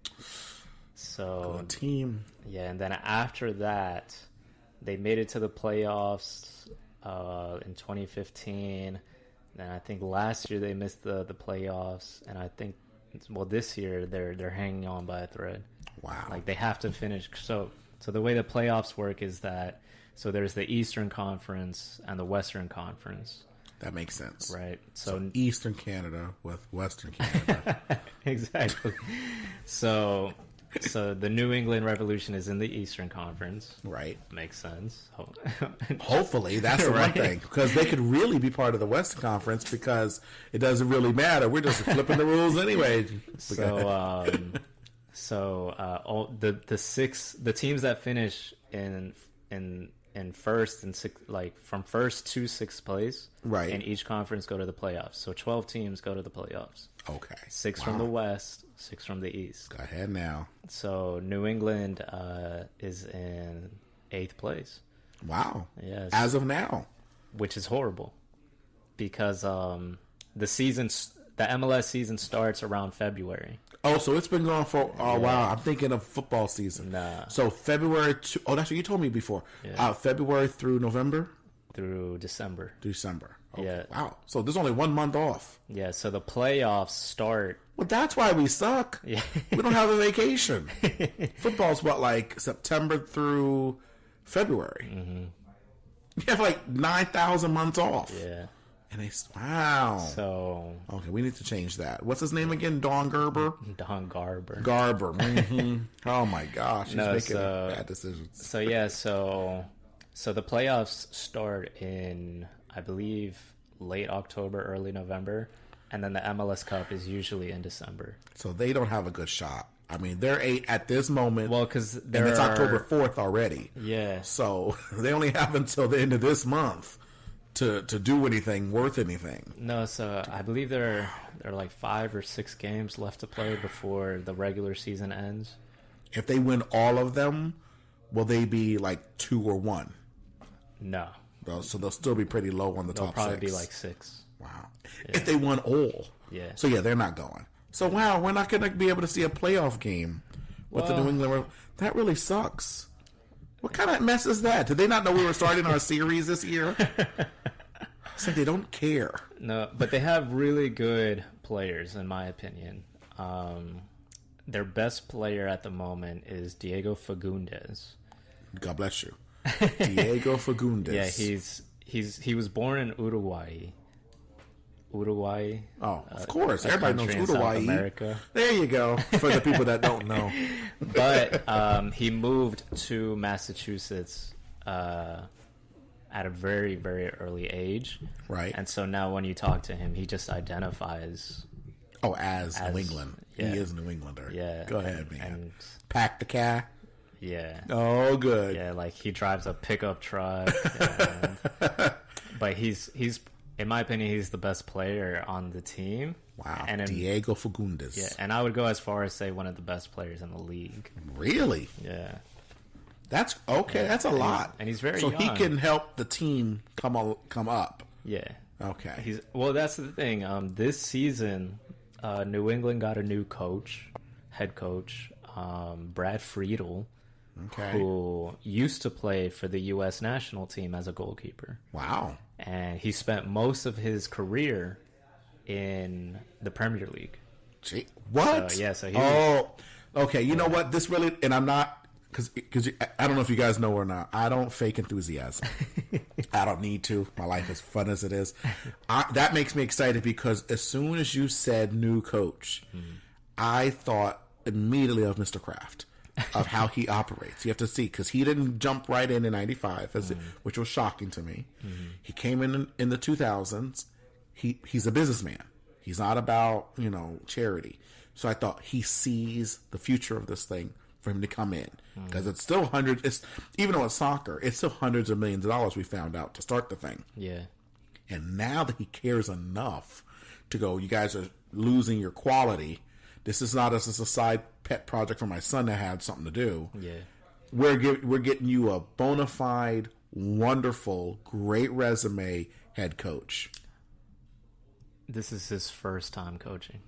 So good team. Yeah, and then after that, they made it to the playoffs in 2015. And I think last year they missed the playoffs, and I think this year they're hanging on by a thread. Wow. Like they have to finish. So the way the playoffs work is that so there's the Eastern Conference and the Western Conference. That makes sense. Right. So Eastern Canada with Western Canada. Exactly. So the New England Revolution is in the Eastern Conference. Right. Makes sense. Hopefully. That's the one thing. Because they could really be part of the Western Conference because it doesn't really matter. We're just flipping the rules anyway. The teams that finish in first and sixth, like from first to sixth place, right? In each conference go to the playoffs. So 12 teams go to the playoffs. Okay. 6 from the West, 6 from the East. Go ahead now. So New England is in 8th place. Wow. Yes. As of now, which is horrible because the MLS season starts around February. Oh, so it's been going for a while. I'm thinking of football season. Nah. So February that's what you told me before. Yeah. February through November? Through December. Okay. Yeah. Wow. So there's only 1 month off. Yeah, so the playoffs start. Well, that's why we suck. Yeah. We don't have a vacation. Football's like September through February. Mm-hmm. You have like 9,000 months off. Yeah. And wow. So okay, we need to change that. What's his name again? Don Garber. Don Garber. Garber. Mm-hmm. Oh my gosh, he's making bad decisions. So yeah, so the playoffs start in, I believe, late October, early November, and then the MLS Cup is usually in December. So they don't have a good shot. I mean, they're 8 at this moment. Well, because and it's October 4th already. Yeah. So they only have until the end of this month to do anything worth anything. No, so I believe there are like 5 or 6 games left to play before the regular season ends. If they win all of them, will they be like 2 or 1? No. So they'll still be pretty low on the They'll top 6. They'll probably be like 6. Wow. Yeah. If they won all. Yeah. So yeah, they're not going. So wow, we're not going to be able to see a playoff game with the New England. That really sucks. What kind of mess is that? Did they not know we were starting our series this year? It's like they don't care. No, but they have really good players, in my opinion. Their best player at the moment is Diego Fagundes. God bless you. Diego Fagundes. Yeah, he was born in Uruguay. Oh, of course. Everybody knows Uruguay. South America. There you go. For the people that don't know. But he moved to Massachusetts at a very, very early age. Right. And so now when you talk to him, he just identifies... as New England. Yeah. He is a New Englander. Yeah. Go ahead, man. And, pack the car. Yeah. Oh, good. Yeah, like he drives a pickup truck. But he's in my opinion, he's the best player on the team. Wow. And Diego Fagundes. Yeah, and I would go as far as say one of the best players in the league. Really? Yeah. That's okay. Yeah. That's a lot. And he's very young. So he can help the team come up. Yeah. Okay. That's the thing. This season, New England got a new head coach, Brad Friedel, who used to play for the U.S. national team as a goalkeeper. Wow. And he spent most of his career in the Premier League. Gee, what? So he okay. You know what? This really, and I'm not, because I don't know if you guys know or not. I don't fake enthusiasm. I don't need to. My life is fun as it is. That makes me excited because as soon as you said new coach, I thought immediately of Mr. Kraft. Of how he operates. You have to see, because he didn't jump right in 95, which was shocking to me. He came in the 2000s. He's a businessman. He's not about, charity. So I thought he sees the future of this thing for him to come in, because it's still even though it's soccer, it's still hundreds of millions of dollars we found out to start the thing. Yeah. And now that he cares enough to go, you guys are losing your quality. This is not as a side pet project for my son that had something to do. Yeah. We're getting you a bona fide, wonderful, great resume head coach. This is his first time coaching.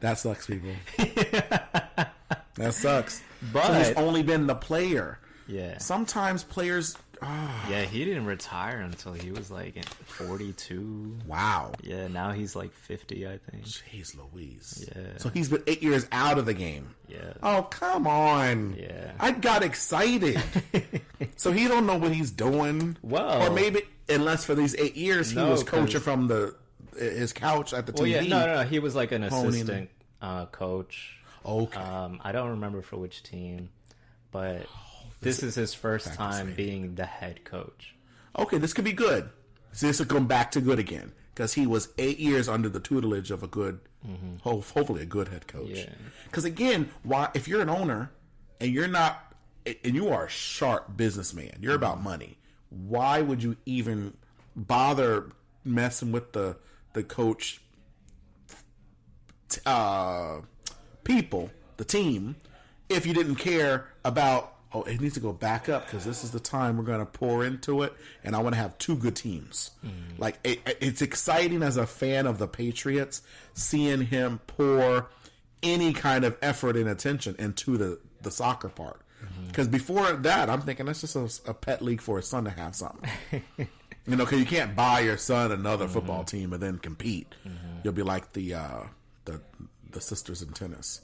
That sucks, people. That sucks. But so he's only been the player. Yeah. Sometimes players... Yeah, he didn't retire until he was like 42. Wow. Yeah, now he's like 50, I think. Jeez Louise. Yeah. So he's been 8 years out of the game. Yeah. Oh, come on. Yeah. I got excited. So he don't know what he's doing. Well, or maybe, unless for these 8 years he was coaching from his couch at the TV. Well, yeah, no, he was like an assistant coach. Okay. I don't remember for which team, but this is his first time being the head coach. Okay, this could be good. So this will come back to good again, because he was 8 years under the tutelage of a good, hopefully a good head coach. Because again, if you're an owner and you're not, and you are a sharp businessman, you're about money. Why would you even bother messing with the coach people, the team, if you didn't care about? Oh, it needs to go back up because this is the time we're going to pour into it, and I want to have 2 good teams. Like it's exciting as a fan of the Patriots seeing him pour any kind of effort and attention into the soccer part. Because before that, I'm thinking that's just a pet league for his son to have something. Because you can't buy your son another football team and then compete. You'll be like the sisters in tennis.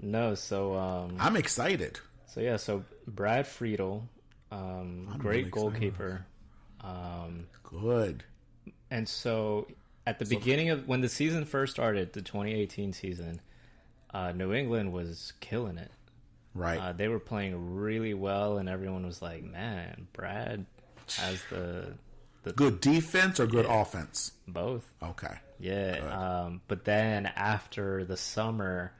No, so I'm excited. So yeah, so Brad Friedel, great really goalkeeper. Good. And so at the beginning of when the season first started, the 2018 season, New England was killing it. Right. They were playing really well, and everyone was like, "Man, Brad has the good defense or good offense? both." Okay. Yeah. But then after the summer,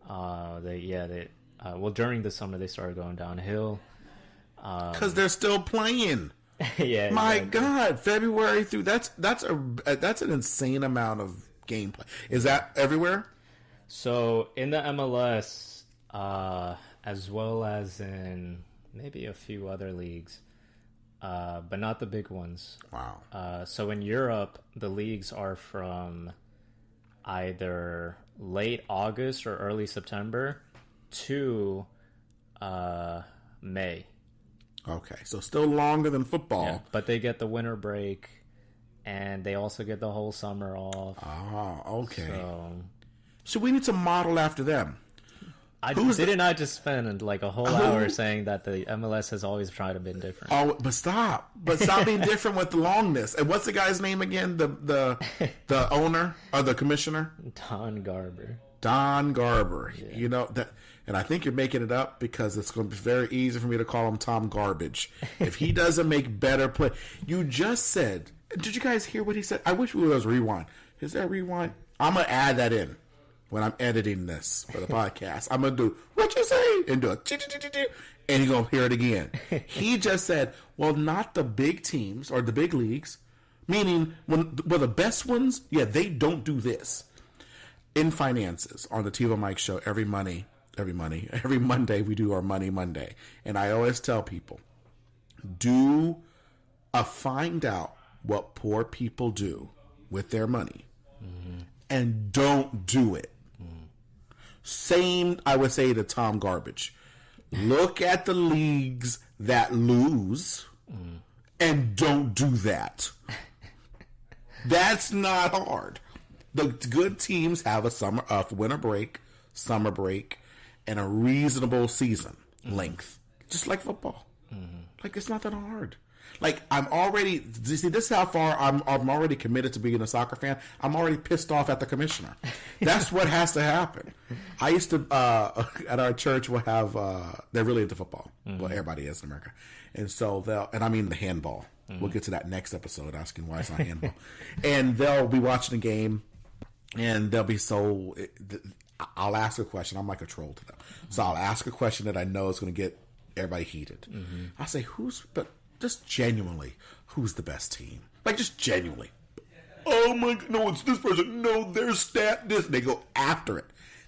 during the summer they started going downhill. Because they're still playing. Yeah. My exactly. God, February through that's an insane amount of gameplay. Is that everywhere? So in the MLS, as well as in maybe a few other leagues, but not the big ones. Wow. So in Europe, the leagues are from either late August or early September to May. Okay, so still longer than football. Yeah, but they get the winter break, and they also get the whole summer off. Oh, okay. So we need to model after them. Didn't I just spend like a whole hour saying that the MLS has always tried to be different? Oh, but stop being different with the longness. And what's the guy's name again? The owner or the commissioner? Don Garber. Yeah. You know that, and I think you're making it up because it's going to be very easy for me to call him Tom Garbage if he doesn't make better play. You just said. Did you guys hear what he said? I wish we was rewind. Is there rewind? I'm gonna add that in when I'm editing this for the podcast. I'm gonna do what you say and do it, and you're gonna hear it again. He just said, "Well, not the big teams or the big leagues, meaning the best ones. Yeah, they don't do this." In finances, on the Tiva Mike show, every Monday we do our Money Monday, and I always tell people, find out what poor people do with their money, and don't do it. Same, I would say to Tom Garbage. Look at the leagues that lose, and don't do that. That's not hard. The good teams have a winter break, summer break, and a reasonable season length, just like football. Like, it's not that hard. Like, this is how far I'm already committed to being a soccer fan. I'm already pissed off at the commissioner. That's what has to happen. I used to, at our church, we'll have, they're really into football. Well, everybody is in America. And so I mean the handball. We'll get to that next episode, asking why it's not handball. And they'll be watching the game, and they'll be I'll ask a question. I'm like a troll to them. So I'll ask a question that I know is going to get everybody heated. I'll say, just genuinely, who's the best team? Like, just genuinely. Oh my, no, it's this person. No, their stat, this. They go after it.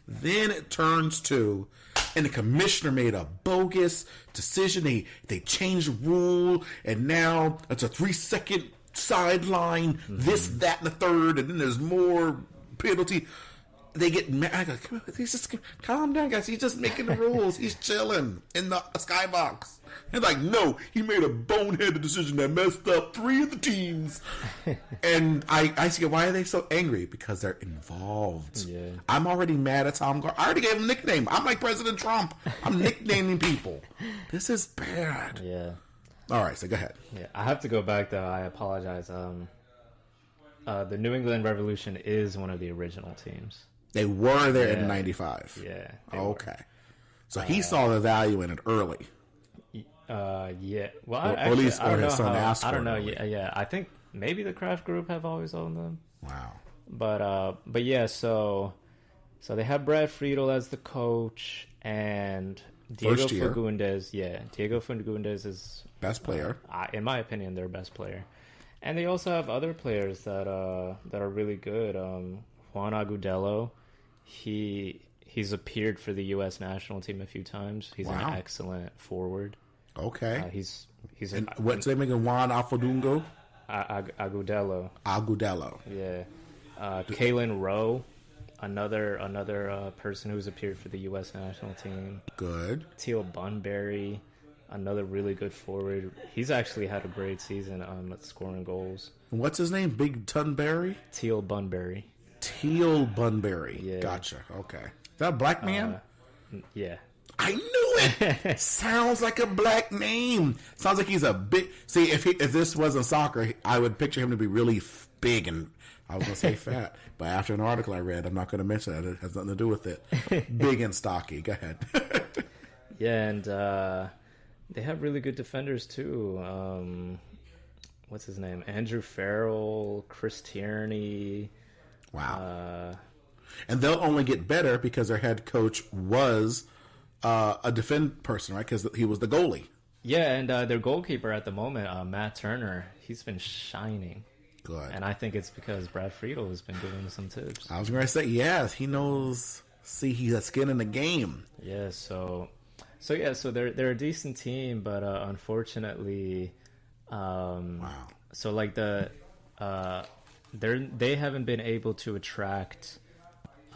Then it turns to, and the commissioner made a bogus decision. They changed the rule, and now it's a 3-second sideline, this, that, and the third, and then there's more penalty. They get mad. I go, he's just calm down, guys. He's just making the rules. He's chilling in the skybox. And like, no, he made a boneheaded decision that messed up 3 of the teams. And I see, why are they so angry? Because they're involved. Yeah. I'm already mad at Tom Gar. I already gave him a nickname. I'm like President Trump. I'm nicknaming people. This is bad. Yeah. All right, so go ahead. Yeah, I have to go back though. I apologize. The New England Revolution is one of the original teams. They were there in '95. Yeah. Okay. So he saw the value in it early. Yeah. Well, or at least his son asked for it. I don't know. Yeah. I think maybe the Kraft Group have always owned them. Wow. But yeah. So they have Brad Friedel as the coach, and Diego Fagundes. Yeah, Diego Fagundes is best player. In my opinion, their best player. And they also have other players that are really good. Juan Agudelo, he's appeared for the U.S. national team a few times. He's an excellent forward. Okay. He's what's his name again? Juan Afodungo? Agudelo. Yeah. Kalen Rowe, another person who's appeared for the U.S. national teal Good. Teal Bunbury, another really good forward. He's actually had a great season at scoring goals. What's his name? Big Tunberry? Teal Bunbury. Teal Bunbury. Yeah. Gotcha. Okay. Is that a black man? Yeah. I knew it. Sounds like a black name. Sounds like he's a big. See, if this wasn't soccer, I would picture him to be really big and I was gonna say fat. But after an article I read, I'm not gonna mention that. It has nothing to do with it. Big and stocky. Go ahead. Yeah, and they have really good defenders too. What's his name? Andrew Farrell, Chris Tierney. Wow. And they'll only get better because their head coach was a defend person, right? Because he was the goalie. Yeah, and their goalkeeper at the moment, Matt Turner, he's been shining. Good. And I think it's because Brad Friedel has been giving him some tips. I was going to say, yes, he knows. See, he's a skin in the game. Yeah, so they're a decent team, but unfortunately, Wow. So like they haven't been able to attract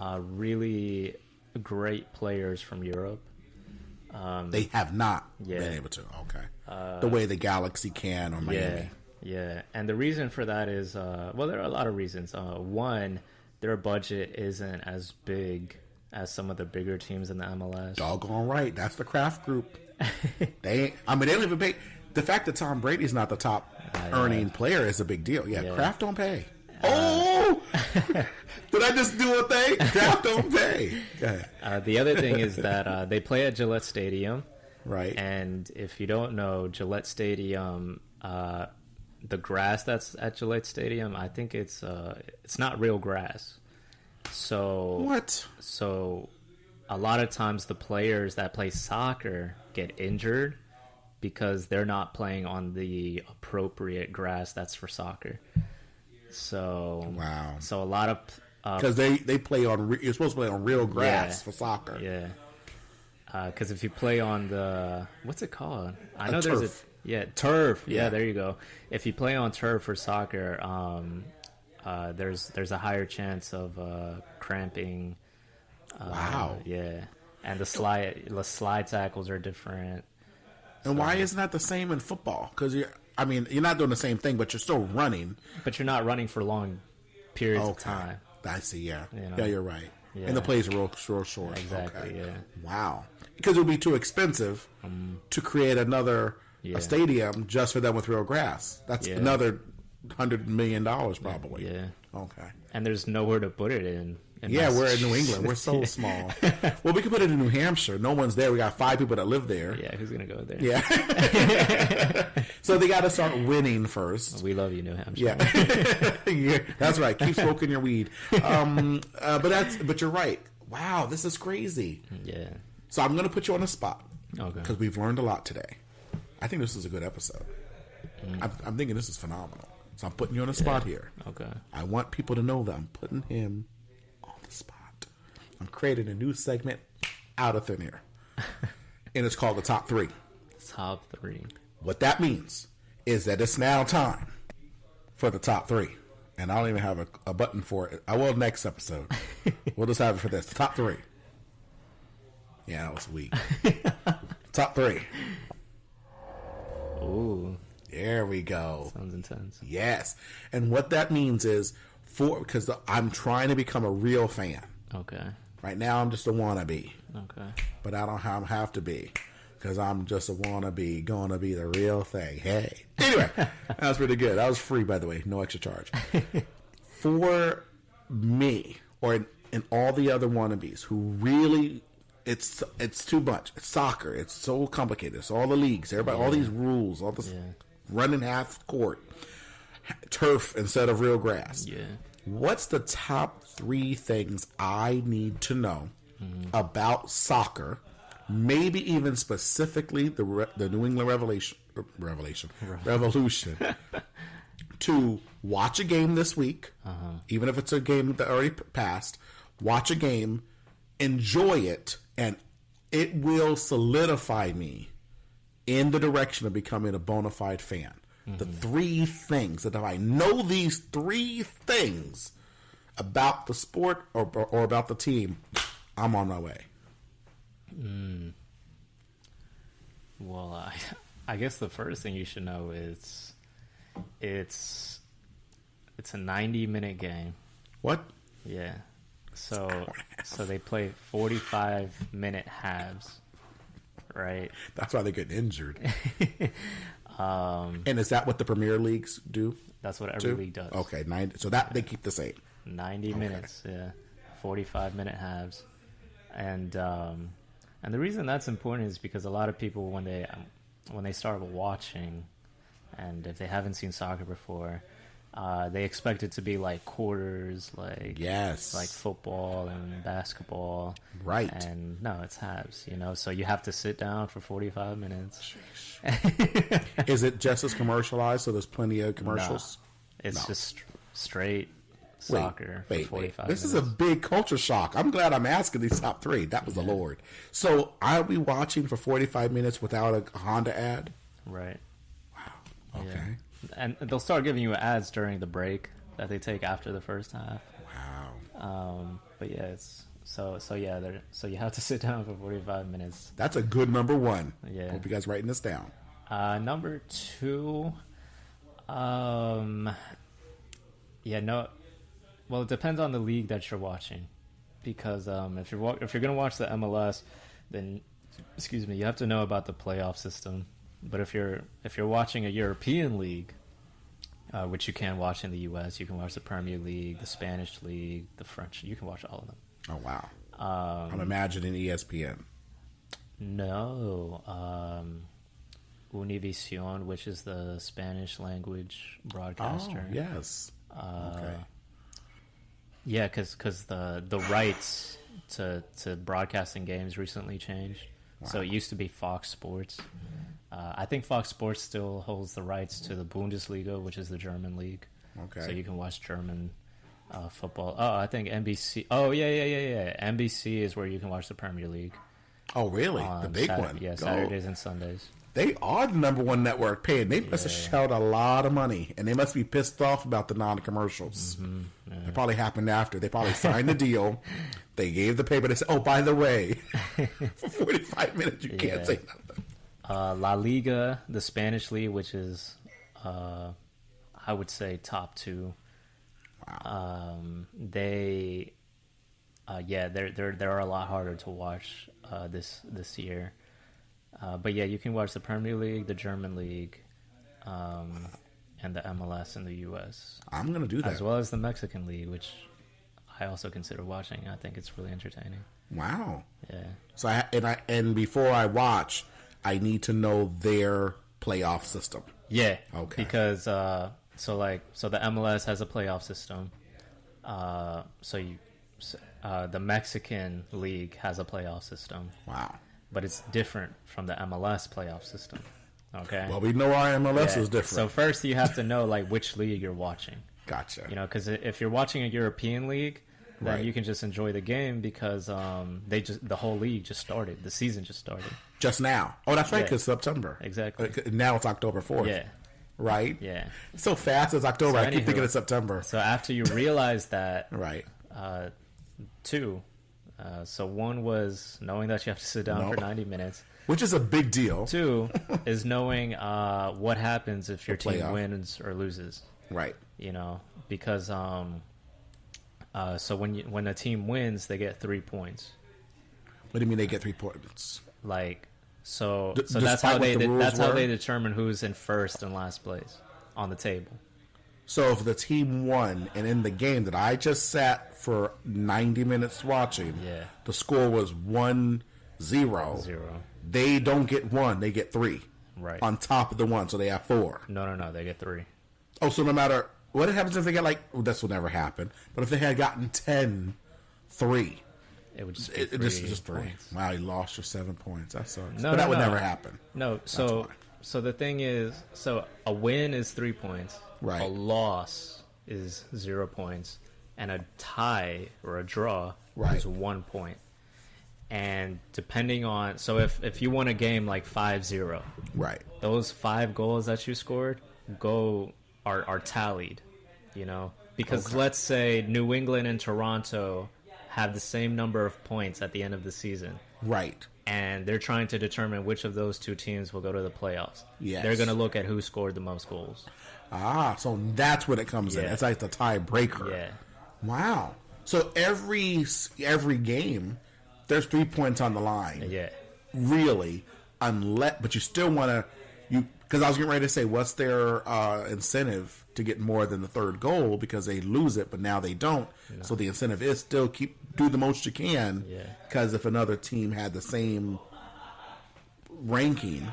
really great players from Europe. They have not Yeah. been able to. Okay. The way the Galaxy can or Miami. Yeah, and the reason for that is, well, there are a lot of reasons. One, their budget isn't as big as some of the bigger teams in the MLS. Doggone right. That's the Kraft group. They don't even pay. The fact that Tom Brady's not the top earning player is a big deal. Yeah, Kraft don't pay. Did I just do a thing? Kraft don't pay. Go ahead. The other thing is that they play at Gillette Stadium. Right. And if you don't know, Gillette Stadium, the grass that's at Gillette Stadium, I think it's not real grass. So What? So a lot of times the players that play soccer get injured because they're not playing on the appropriate grass that's for soccer. So Wow. So a lot of Because they play on. You're supposed to play on real grass for soccer. Yeah. Because if you play on the what's it called? I know there's turf. turf. Yeah, Yeah. there you go. If you play on turf for soccer, there's a higher chance of cramping. Wow. Yeah, and the slide tackles are different. And why isn't that the same in football? Because you're not doing the same thing, but you're still running. But you're not running for long periods of time. I see. Yeah. You know? Yeah, you're right. Yeah. And the plays are real short. Exactly. Okay. Yeah. Wow. Because it would be too expensive to create another a stadium just for them with real grass. That's another $100 million probably. Yeah. Okay. And there's nowhere to put it in. Yeah, we're in New England. We're so small. Well, we could put it in New Hampshire. No one's there. We got 5 people that live there. Yeah, who's gonna go there? Yeah. So they got to start winning first. We love you, New Hampshire. Yeah. Yeah, that's right. Keep smoking your weed. But you're right. Wow, this is crazy. Yeah. So I'm going to put you on the spot. Okay. Because we've learned a lot today. I think this is a good episode. I'm thinking this is phenomenal. So I'm putting you on the spot here. Okay. I want people to know that I'm putting him on the spot. I'm creating a new segment out of thin air. And it's called the Top 3. Top 3. What that means is that it's now time for the top 3. And I don't even have a button for it. I will next episode. We'll just have it for this. The top 3. Yeah, that was weak. Top 3. Ooh. There we go. Sounds intense. Yes. And what that means is, because I'm trying to become a real fan. Okay. Right now, I'm just a wannabe. Okay. But I don't have to be. Because I'm just a wannabe, gonna be the real thing. Hey. Anyway, that was pretty good. That was free, by the way. No extra charge. For me, or in all the other wannabes who really, it's too much. It's soccer. It's so complicated. It's all the leagues. Everybody, all these rules, all this running half court, turf instead of real grass. Yeah. What's the top 3 things I need to know about soccer? Maybe even specifically the New England Revolution to watch a game this week, even if it's a game that already passed. Watch a game, enjoy it, and it will solidify me in the direction of becoming a bona fide fan. The 3 things that if I know these 3 things about the sport or about the team, I'm on my way. Well, I guess the first thing you should know is it's a 90-minute game. What? Yeah. So they play 45-minute halves, right? That's why they're getting injured. And is that what the Premier Leagues do? That's what every league does. Okay, 90. So that they keep the same. 90 minutes, yeah, 45-minute halves, and the reason that's important is because a lot of people when they start watching, and if they haven't seen soccer before, they expect it to be like quarters, like like football and basketball, right? And no, it's halves, So you have to sit down for 45 minutes. Is it just as commercialized? So there's plenty of commercials. No, it's just straight soccer for 45 minutes. This is a big culture shock. I'm glad I'm asking these top three. That was the Lord. So I'll be watching for 45 minutes without a Honda ad? Right. Wow. Okay. Yeah. And they'll start giving you ads during the break that they take after the first half. Wow. But yeah, it's so you have to sit down for 45 minutes. That's a good number one. Yeah. Hope you guys writing this down. Number two, well, it depends on the league that you're watching, because if you're gonna watch the MLS, then you have to know about the playoff system. But if you're watching a European league, which you can watch in the U.S., you can watch the Premier League, the Spanish League, the French. You can watch all of them. Oh wow! I'm imagining ESPN. No, Univision, which is the Spanish language broadcaster. Oh yes. Okay. Yeah, because the rights to broadcasting games recently changed. Wow. So it used to be Fox Sports. I think Fox Sports still holds the rights to the Bundesliga, which is the German league. Okay. So you can watch German football. Oh, I think NBC. Oh, yeah. NBC is where you can watch the Premier League. Oh, really? The big one? Yeah, Saturdays and Sundays. They are the number one network paying. They must have shelled a lot of money, and they must be pissed off about the non-commercials. Mm-hmm. Yeah. It probably happened after. They probably signed the deal. They gave the paper. They said, oh, by the way, for 45 minutes, you can't say nothing. La Liga, the Spanish league, which is, I would say, top two. Wow. They're a lot harder to watch this year. But yeah, you can watch the Premier League, the German League, and the MLS in the U.S. I'm going to do that. As well as the Mexican League, which I also consider watching. I think it's really entertaining. Wow. Yeah. So and before I watch, I need to know their playoff system. Yeah. Okay. Because the MLS has a playoff system. The Mexican League has a playoff system. Wow. But it's different from the MLS playoff system. Okay. Well, we know our MLS is different. So first you have to know which league you're watching. Gotcha. Because if you're watching a European league, then you can just enjoy the game because the whole league just started. The season just started. Just now. Oh, that's right, because September. Exactly. Now it's October 4th. Yeah. Right? Yeah. So fast as October. I keep thinking it's September. So after you realize that, right. Two. So one was knowing that you have to sit down for 90 minutes. Which is a big deal. Two is knowing what happens if your team wins or loses. Right. Because so when a team wins, they get 3 points. What do you mean they get 3 points? So that's how they determine who's in first and last place on the table. So if the team won, and in the game that I just sat for 90 minutes watching, the score was 1-0. They don't get 1; they get 3. Right. On top of the 1, so they have 4. No, they get 3. Oh, so no matter what happens if they get this will never happen. But if they had gotten 10-3, it would just be just 3. Wow, you lost your 7 points. That sucks. No, but that would no. never happen. No, so the thing is, a win is 3 points. Right. A loss is 0 points, and a tie or a draw is 1 point. And depending on, if you won a game 5-0, right, those 5 goals that you scored are tallied, because let's say New England and Toronto have the same number of points at the end of the season, right, and they're trying to determine which of those 2 teams will go to the playoffs. Yes. They're going to look at who scored the most goals. So that's when it comes in. It's like the tiebreaker. Yeah. Wow. So every game, there's 3 points on the line. Yeah. Really, but you still want to because I was getting ready to say, what's their incentive to get more than the third goal because they lose it, but now they don't. No. So the incentive is still do the most you can. Yeah. Because if another team had the same ranking,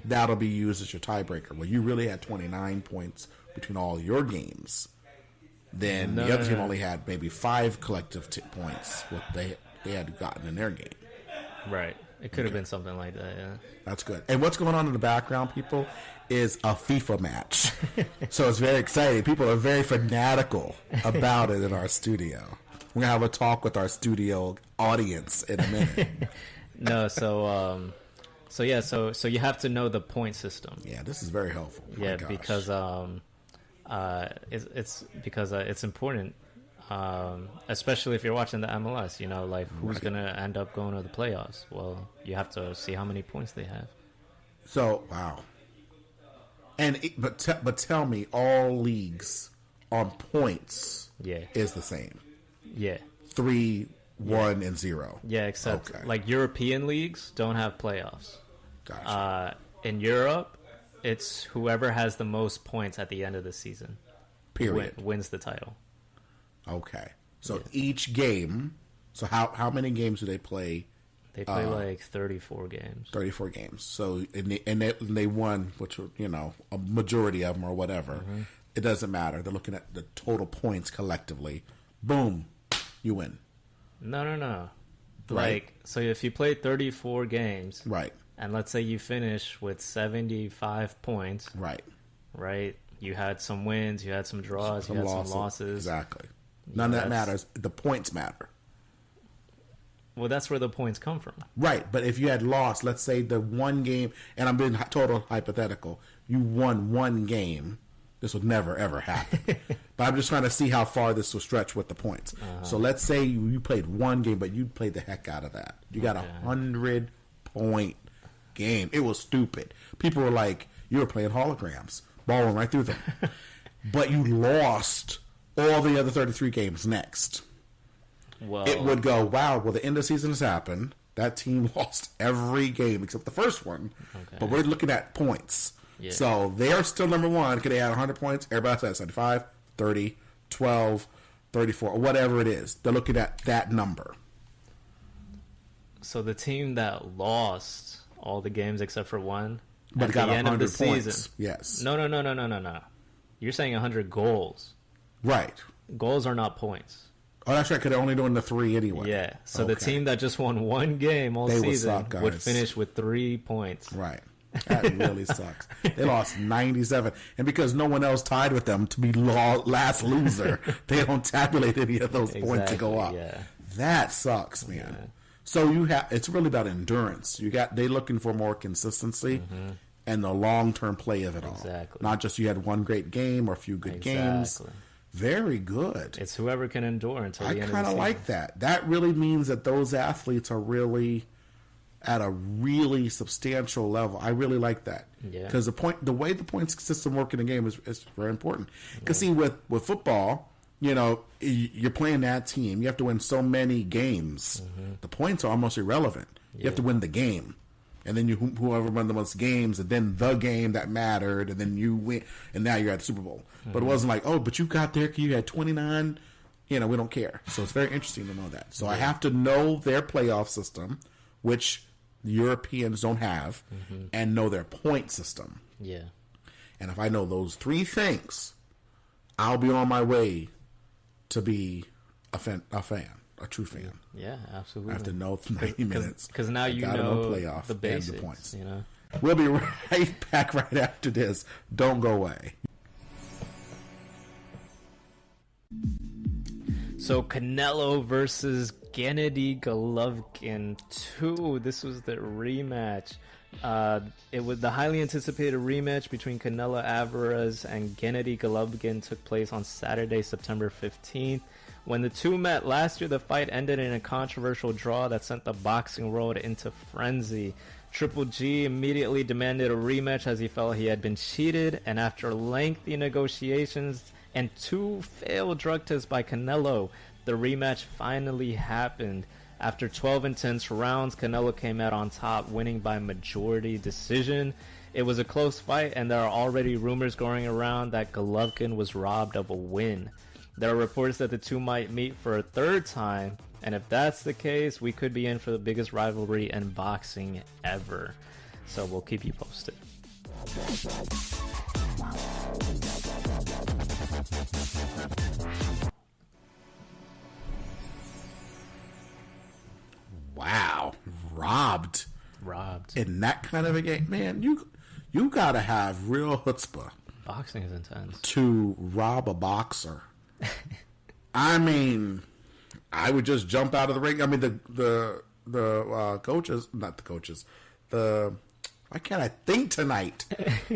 that'll be used as your tiebreaker. Well, you really had 29 points between all your games. Then the other team only had maybe 5 collective points what they had gotten in their game. Right. It could have been something like that, yeah. That's good. And what's going on in the background, people, is a FIFA match. So it's very exciting. People are very fanatical about it in our studio. We're going to have a talk with our studio audience in a minute. No, so you have to know the point system. Yeah, this is very helpful. Yeah, because it's important. Especially if you're watching the MLS, like who's going to end up going to the playoffs. Well, you have to see how many points they have. So, wow. But tell me, all leagues on points is the same. Yeah. 3, 1, and 0. Yeah, except like European leagues don't have playoffs. Gotcha. In Europe, it's whoever has the most points at the end of the season. Period. Wins the title. Okay. So each game, so how many games do they play? They play like 34 games. 34 games. So and they won, which were, a majority of them or whatever. Mm-hmm. It doesn't matter. They're looking at the total points collectively. Boom, you win. No. Right. So if you play 34 games, right, and let's say you finish with 75 points, right, you had some wins, you had some draws, you had some losses. Exactly. None of that matters. The points matter. Well, that's where the points come from. Right, but if you had lost, let's say the one game, and I'm being total hypothetical, you won one game, this would never, ever happen. But I'm just trying to see how far this will stretch with the points. Uh-huh. So let's say you played one game, but you played the heck out of that. You got 100-point game. It was stupid. People were like, you were playing holograms. Ball went right through them. But you lost all the other 33 games next. Well, it would go, wow, well, the end of the season has happened. That team lost every game except the first one. Okay. But we're looking at points. Yeah. So they are still number one because they had 100 points. Everybody else has 75, 30, 12, 34, or whatever it is. They're looking at that number. So the team that lost all the games except for one but at got the end of the points. Season. Yes. No. You're saying 100 goals. Right. Goals are not points. Oh, that's right, because they're only doing the 3 anyway. Yeah, so the team that just won one game all season would finish with 3 points. Right. That really sucks. They lost 97. And because no one else tied with them to be last loser, they don't tabulate any of those points to go up. Yeah. That sucks, man. Yeah. So it's really about endurance. They're looking for more consistency and the long-term play of it all. Exactly. Not just you had one great game or a few good games. Very good. It's whoever can endure until the end of the season. I kind of like that. That really means that those athletes are really at a really substantial level. I really like that. Yeah. Because the way the points system works in the game is very important. Because see, with football, you're playing that team. You have to win so many games. The points are almost irrelevant. You have to win the game. And then whoever won the most games, and then the game that mattered, and then you win, and now you're at the Super Bowl. But it wasn't like, but you got there because you had 29. We don't care. So it's very interesting to know that. So I have to know their playoff system, which the Europeans don't have, and know their point system. Yeah. And if I know those 3 things, I'll be on my way to be a true fan. Yeah, absolutely. I have to know 90 minutes. Because now you know playoff the basics, and the points. We'll be right back right after this. Don't go away. So Canelo versus Gennady Golovkin 2. This was the rematch. It was the highly anticipated rematch between Canelo Alvarez and Gennady Golovkin took place on Saturday, September 15th. When the two met last year, the fight ended in a controversial draw that sent the boxing world into frenzy. Triple G immediately demanded a rematch as he felt he had been cheated, and after lengthy negotiations and 2 failed drug tests by Canelo, the rematch finally happened. After 12 intense rounds, Canelo came out on top, winning by majority decision. It was a close fight, and there are already rumors going around that Golovkin was robbed of a win. There are reports that the two might meet for a third time, and if that's the case, we could be in for the biggest rivalry in boxing ever. So we'll keep you posted. Wow, robbed in that kind of a game, man. You gotta have real chutzpah. Boxing is intense. To rob a boxer. I mean, I would just jump out of the ring. I mean, the coaches, not the coaches. Why can't I think tonight?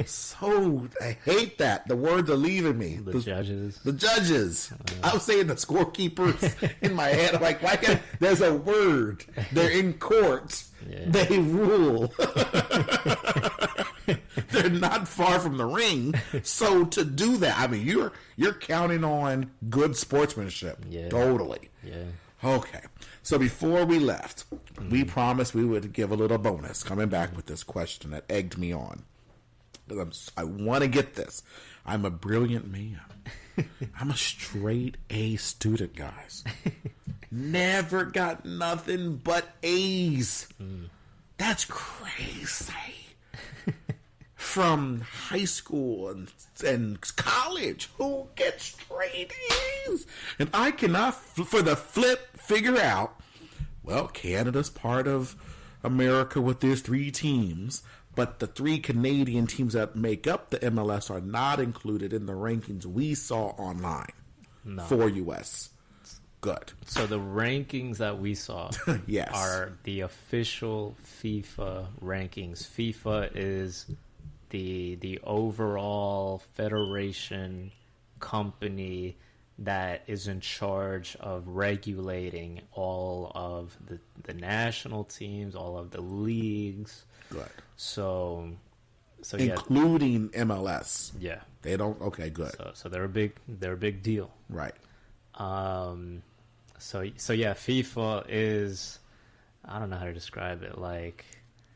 So I hate that. The words are leaving me. The judges. The judges. I was saying the scorekeepers in my head. I'm like, why can't? There's a word. They're in court. Yeah. They rule. They're not far from the ring. So to do that, I mean, you're counting on good sportsmanship. Yeah. Totally. Yeah. Okay. So before we left, we promised we would give a little bonus coming back with this question that egged me on. I want to get this. I'm a brilliant man. I'm a straight A student, guys. Never got nothing but A's. That's crazy. From high school and college, who gets straight A's? And I cannot, for the flip, figure out, well, Canada's part of America with these 3 teams, but the 3 Canadian teams that make up the MLS are not included in the rankings we saw online for U.S. Good. So the rankings that we saw yes. are the official FIFA rankings. FIFA is the overall federation company that is in charge of regulating all of the national teams, all of the leagues. Good. So including MLS. Yeah. They don't. Okay. Good. So they're a big deal. Right. So yeah, FIFA is, I don't know how to describe it. Like,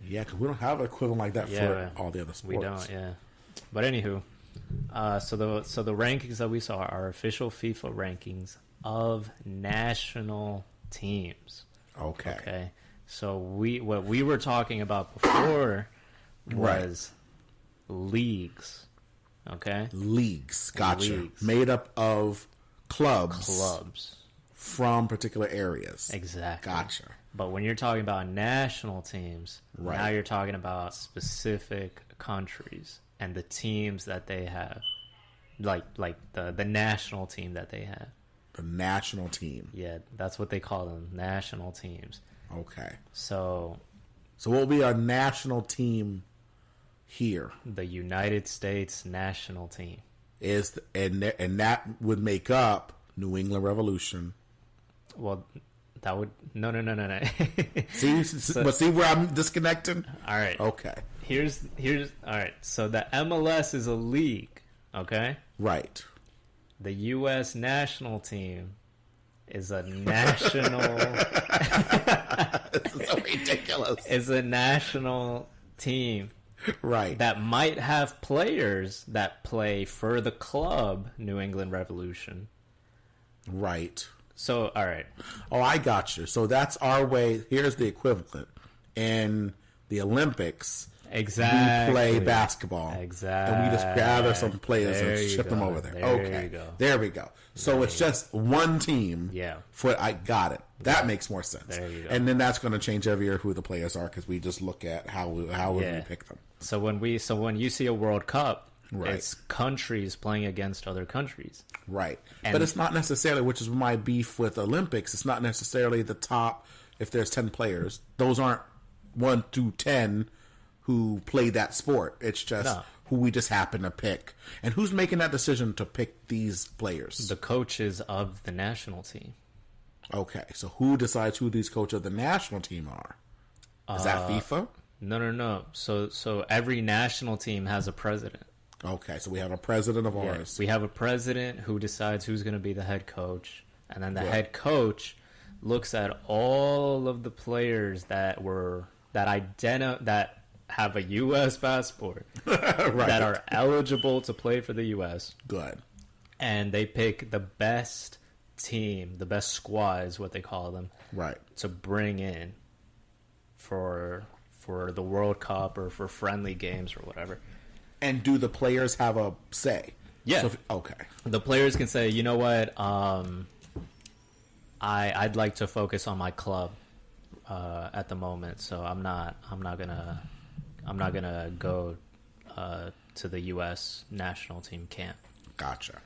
yeah, because we don't have an equivalent like that for all the other sports. We don't. Yeah. But anywho, so the rankings that we saw are official FIFA rankings of national teams. Okay. Okay. So what we were talking about before was leagues. Okay. Leagues. Gotcha. Leagues. Made up of clubs from particular areas. Exactly. Gotcha. But when you're talking about national teams, now you're talking about specific countries and the teams that they have, like the national team that they have. The national team. Yeah, that's what they call them, national teams. Okay. So what will be our national team here? The United States national team and that would make up New England Revolution. Well, that would no. See where I'm disconnecting? All right. Okay. Here's all right. So the MLS is a league, okay? Right. The U.S. national team is a national. This is so ridiculous. It's a national team, right? That might have players that play for the club New England Revolution, right? So, all right. Oh, I got you. So that's our way. Here's the equivalent. In the Olympics, exactly, we play basketball. Exactly. And we just gather some players and ship them over there. Okay. There we go. So it's just one team. Yeah. I got it. That makes more sense. There you go. And then that's going to change every year who the players are because we just look at how we pick them. So when you see a World Cup, it's countries playing against other countries. Right. But it's not necessarily, which is my beef with Olympics, it's not necessarily the top, if there's 10 players. Those aren't 1 through 10 who play that sport. It's just who we just happen to pick. And who's making that decision to pick these players? The coaches of the national team. Okay. So who decides who these coaches of the national team are? Is that FIFA? No. So every national team has a president. Okay, so we have a president of ours. We have a president who decides who's going to be the head coach. And then the head coach looks at all of the players that have a U.S. passport, that are eligible to play for the U.S. Good. And they pick the best team, the best squad is what they call them, right, to bring in for the World Cup or for friendly games or whatever. And do the players have a say? Yeah. So okay. The players can say, you know what, I'd like to focus on my club at the moment, so I'm not gonna go to the U.S. national team camp. Gotcha.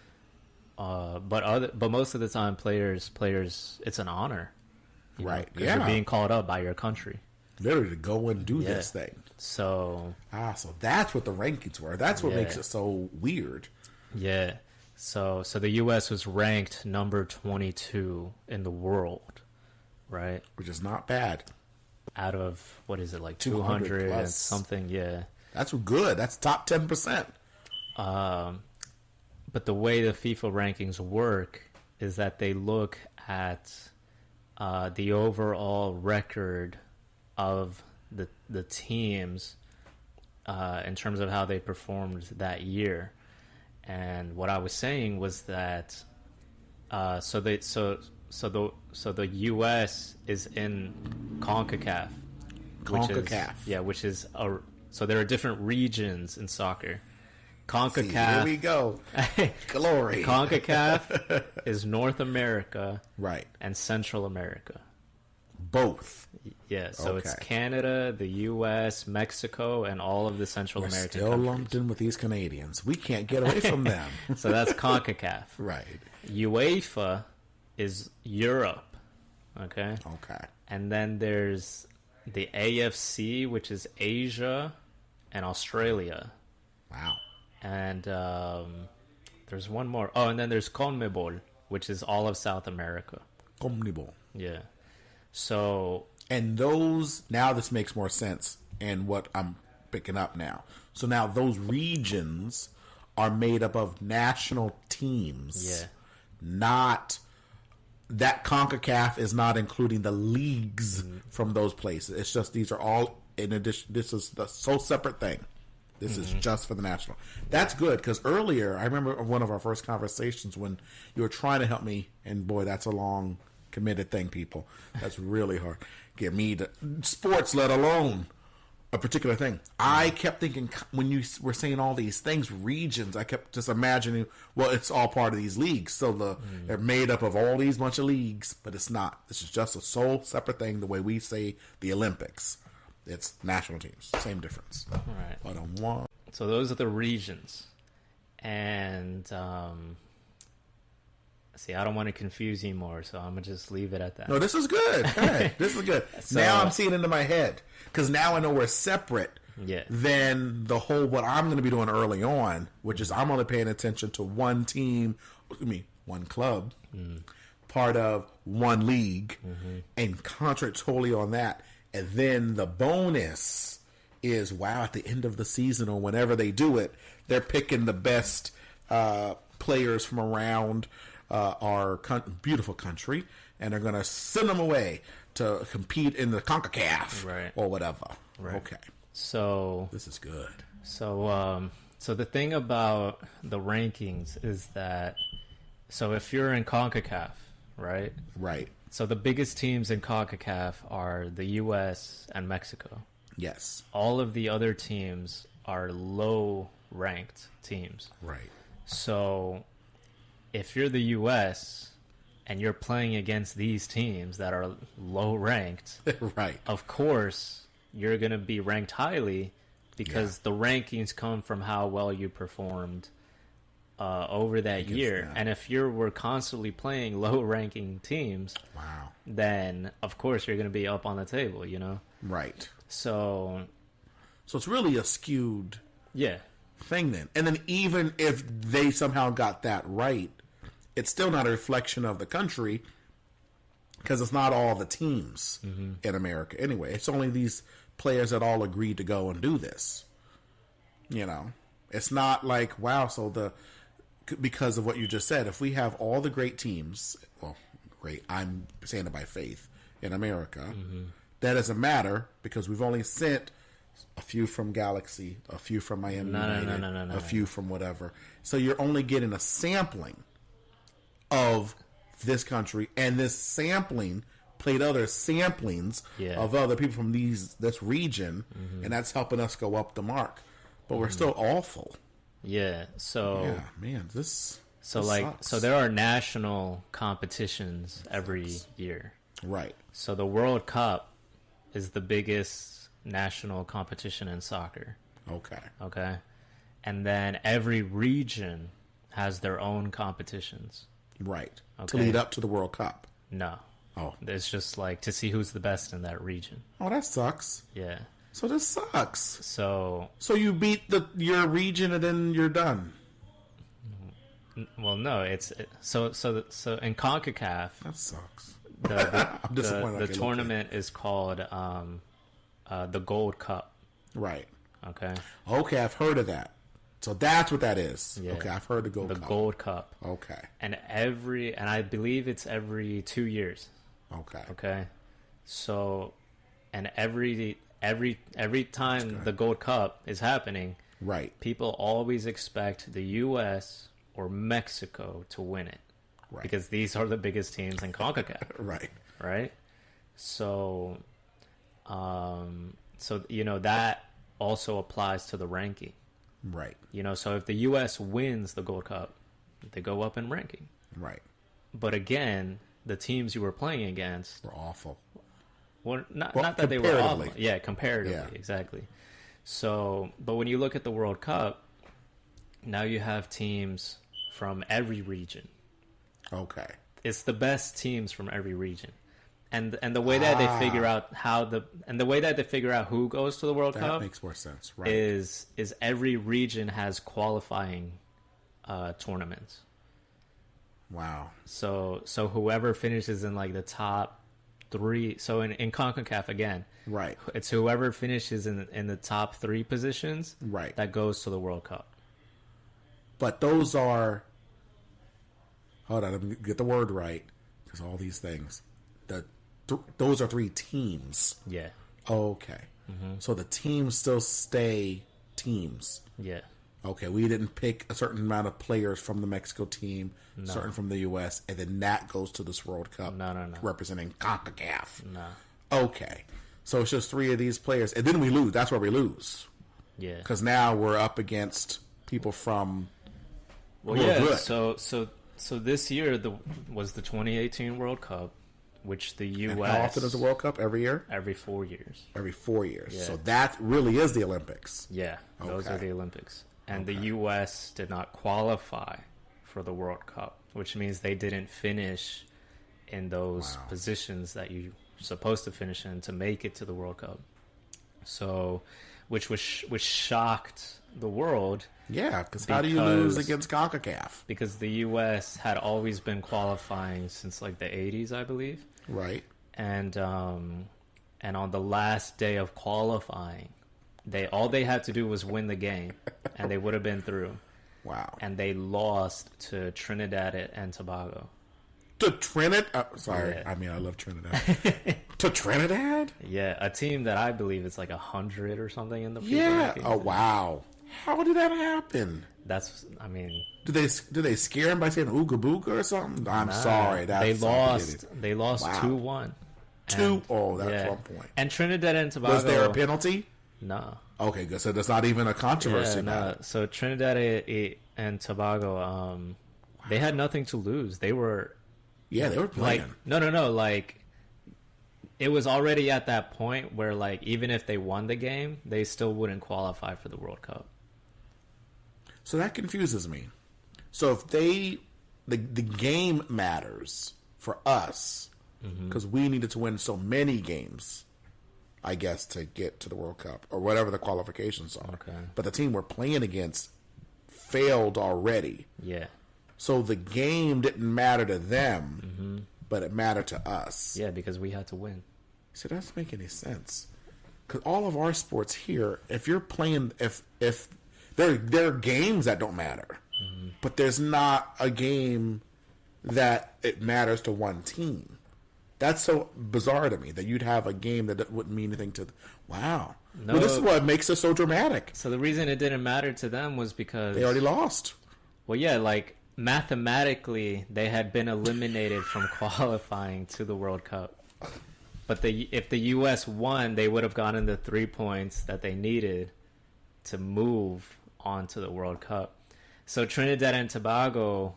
But most of the time, players, it's an honor, right? Because you're being called up by your country, literally, to go and do this thing. So that's what the rankings were. That's what makes it so weird. Yeah. So the U.S. was ranked number 22 in the world, right? Which is not bad. Out of, what is it, like 200 and something? Yeah. That's good. That's top 10%. But the way the FIFA rankings work is that they look at the overall record of the teams in terms of how they performed that year. And what I was saying was that so the U.S. is in CONCACAF. Which is so there are different regions in soccer. CONCACAF. See, here we go. Glory. CONCACAF is North America, right, and Central America. Both. Yeah, so it's Canada, the U.S., Mexico, and all of the Central American countries. Still lumped in with these Canadians. We can't get away from them. So that's CONCACAF. Right. UEFA is Europe. Okay. Okay. And then there's the AFC, which is Asia and Australia. Wow. And there's one more. Oh, and then there's CONMEBOL, which is all of South America. CONMEBOL. Yeah. So... And those... Now this makes more sense in what I'm picking up now. So now those regions are made up of national teams. Yeah. Not... That CONCACAF is not including the leagues from those places. It's just these are all... In addition, this is the sole separate thing. This is just for the national. That's good, because earlier, I remember one of our first conversations when you were trying to help me, and boy, that's a long, committed thing, people. That's really hard. Get me to sports, let alone a particular thing. I kept thinking, when you were saying all these things, regions, I kept just imagining, well, it's all part of these leagues. So they're made up of all these bunch of leagues, but it's not. This is just a sole separate thing, the way we say the Olympics. It's national teams. Same difference. Right. But on one. So those are the regions. And, see, I don't want to confuse you more, so I'm going to just leave it at that. No, this is good. Hey, this is good. So, now I'm seeing into my head. Because now I know we're separate than the whole, what I'm going to be doing early on, which is I'm only paying attention to one team, one club, part of one league, and concentrate totally on that. And then the bonus is, wow, at the end of the season or whenever they do it, they're picking the best players from around our beautiful country, and they're going to send them away to compete in the CONCACAF or whatever. Right. Okay. So this is good. So the thing about the rankings is that, so if you're in CONCACAF, right? Right. So the biggest teams in CONCACAF are the U.S. and Mexico. Yes. All of the other teams are low-ranked teams. Right. So if you're the U.S. and you're playing against these teams that are low-ranked, right, of course you're going to be ranked highly because the rankings come from how well you performed over that year. And if we're constantly playing low-ranking teams, then of course you're going to be up on the table, you know? Right. So it's really a skewed thing then. And then even if they somehow got that right, it's still not a reflection of the country, because it's not all the teams in America anyway. It's only these players that all agreed to go and do this. You know? It's not like, wow, so because of what you just said, if we have all the great teams, well, great. I'm saying it by faith in America. That doesn't matter because we've only sent a few from Galaxy, a few from Miami United, a few from whatever. So you're only getting a sampling of this country, and this sampling played other samplings of other people from this region, and that's helping us go up the mark. But we're still awful. Yeah. So man, this sucks. So there are national competitions every year. Right. So the World Cup is the biggest national competition in soccer. Okay. And then every region has their own competitions. Right. To lead up to the World Cup. No. Oh. It's just like to see who's the best in that region. Oh, that sucks. Yeah. So this sucks. So you beat your region and then you're done. Well, no, so in CONCACAF, that sucks. I'm disappointed. The tournament is called the Gold Cup. Right. Okay. Okay, I've heard of that. So that's what that is. Yeah. Okay, I've heard the Gold Cup. The Gold Cup. Okay. And I believe it's every 2 years. Okay. Okay. So, and every time the Gold Cup is happening, right, people always expect the U.S. or Mexico to win it. Right. Because these are the biggest teams in CONCACAF. Right. Right? So, that also applies to the ranking. Right. So if the U.S. wins the Gold Cup, they go up in ranking. Right. But again, the teams you were playing against were awful. Well, not that they were awful. Yeah, comparatively, exactly. So, but when you look at the World Cup, now you have teams from every region. Okay. It's the best teams from every region. And the way that they figure out who goes to the World Cup makes more sense, right? Is every region has qualifying tournaments. Wow. So whoever finishes in like the top 3, so in CONCACAF again, right? It's whoever finishes in the top 3 positions, right, that goes to the World Cup. But those are, hold on, let me get the word right, because all these things, those are 3 teams. Yeah. Okay. Mm-hmm. So the teams still stay teams. Yeah. Okay, we didn't pick a certain amount of players from the Mexico team, certain from the U.S., and then that goes to this World Cup. No. Representing CONCACAF. No. Okay. So it's just 3 of these players, and then we lose. That's where we lose. Yeah. Because now we're up against people from... Well, yeah, good. So this year was the 2018 World Cup, which the U.S. And how often is the World Cup? Every year? Every 4 years. Every 4 years. Yeah. So that really is the Olympics. Yeah, those are the Olympics. And the U.S. did not qualify for the World Cup, which means they didn't finish in those positions that you're supposed to finish in to make it to the World Cup. So, which shocked the world. Yeah, because how do you lose against CONCACAF? Because the U.S. had always been qualifying since like the 80s, I believe. Right. And on the last day of qualifying, all they had to do was win the game, and they would have been through. Wow. And they lost to Trinidad and Tobago. To Trinidad? Sorry, yeah. I mean, I love Trinidad. To Trinidad? Yeah, a team that I believe is like 100 or something in the FIFA rankings. Oh, wow. How did that happen? I mean... Did they scare him by saying ooga booga or something? I'm sorry. They lost 2-1. Oh, that's 1 point. And Trinidad and Tobago... Was there a penalty? No. Okay, good. So there's not even a controversy about it. So Trinidad and Tobago, they had nothing to lose. They were... Yeah, they were playing. No. Like, it was already at that point where, like, even if they won the game, they still wouldn't qualify for the World Cup. So that confuses me. So if the game matters for us, because we needed to win so many games, I guess, to get to the World Cup or whatever the qualifications are. Okay. But the team we're playing against failed already. Yeah. So the game didn't matter to them, but it mattered to us. Yeah, because we had to win. So that doesn't make any sense. Because all of our sports here, if you're playing, if there are games that don't matter, but there's not a game that it matters to one team. That's so bizarre to me that you'd have a game that wouldn't mean anything to. Wow. No, well, this is what makes it so dramatic. So the reason it didn't matter to them was because they already lost. Well, yeah, like mathematically, they had been eliminated from qualifying to the World Cup. But if the U.S. won, they would have gotten the 3 points that they needed to move on to the World Cup. So Trinidad and Tobago,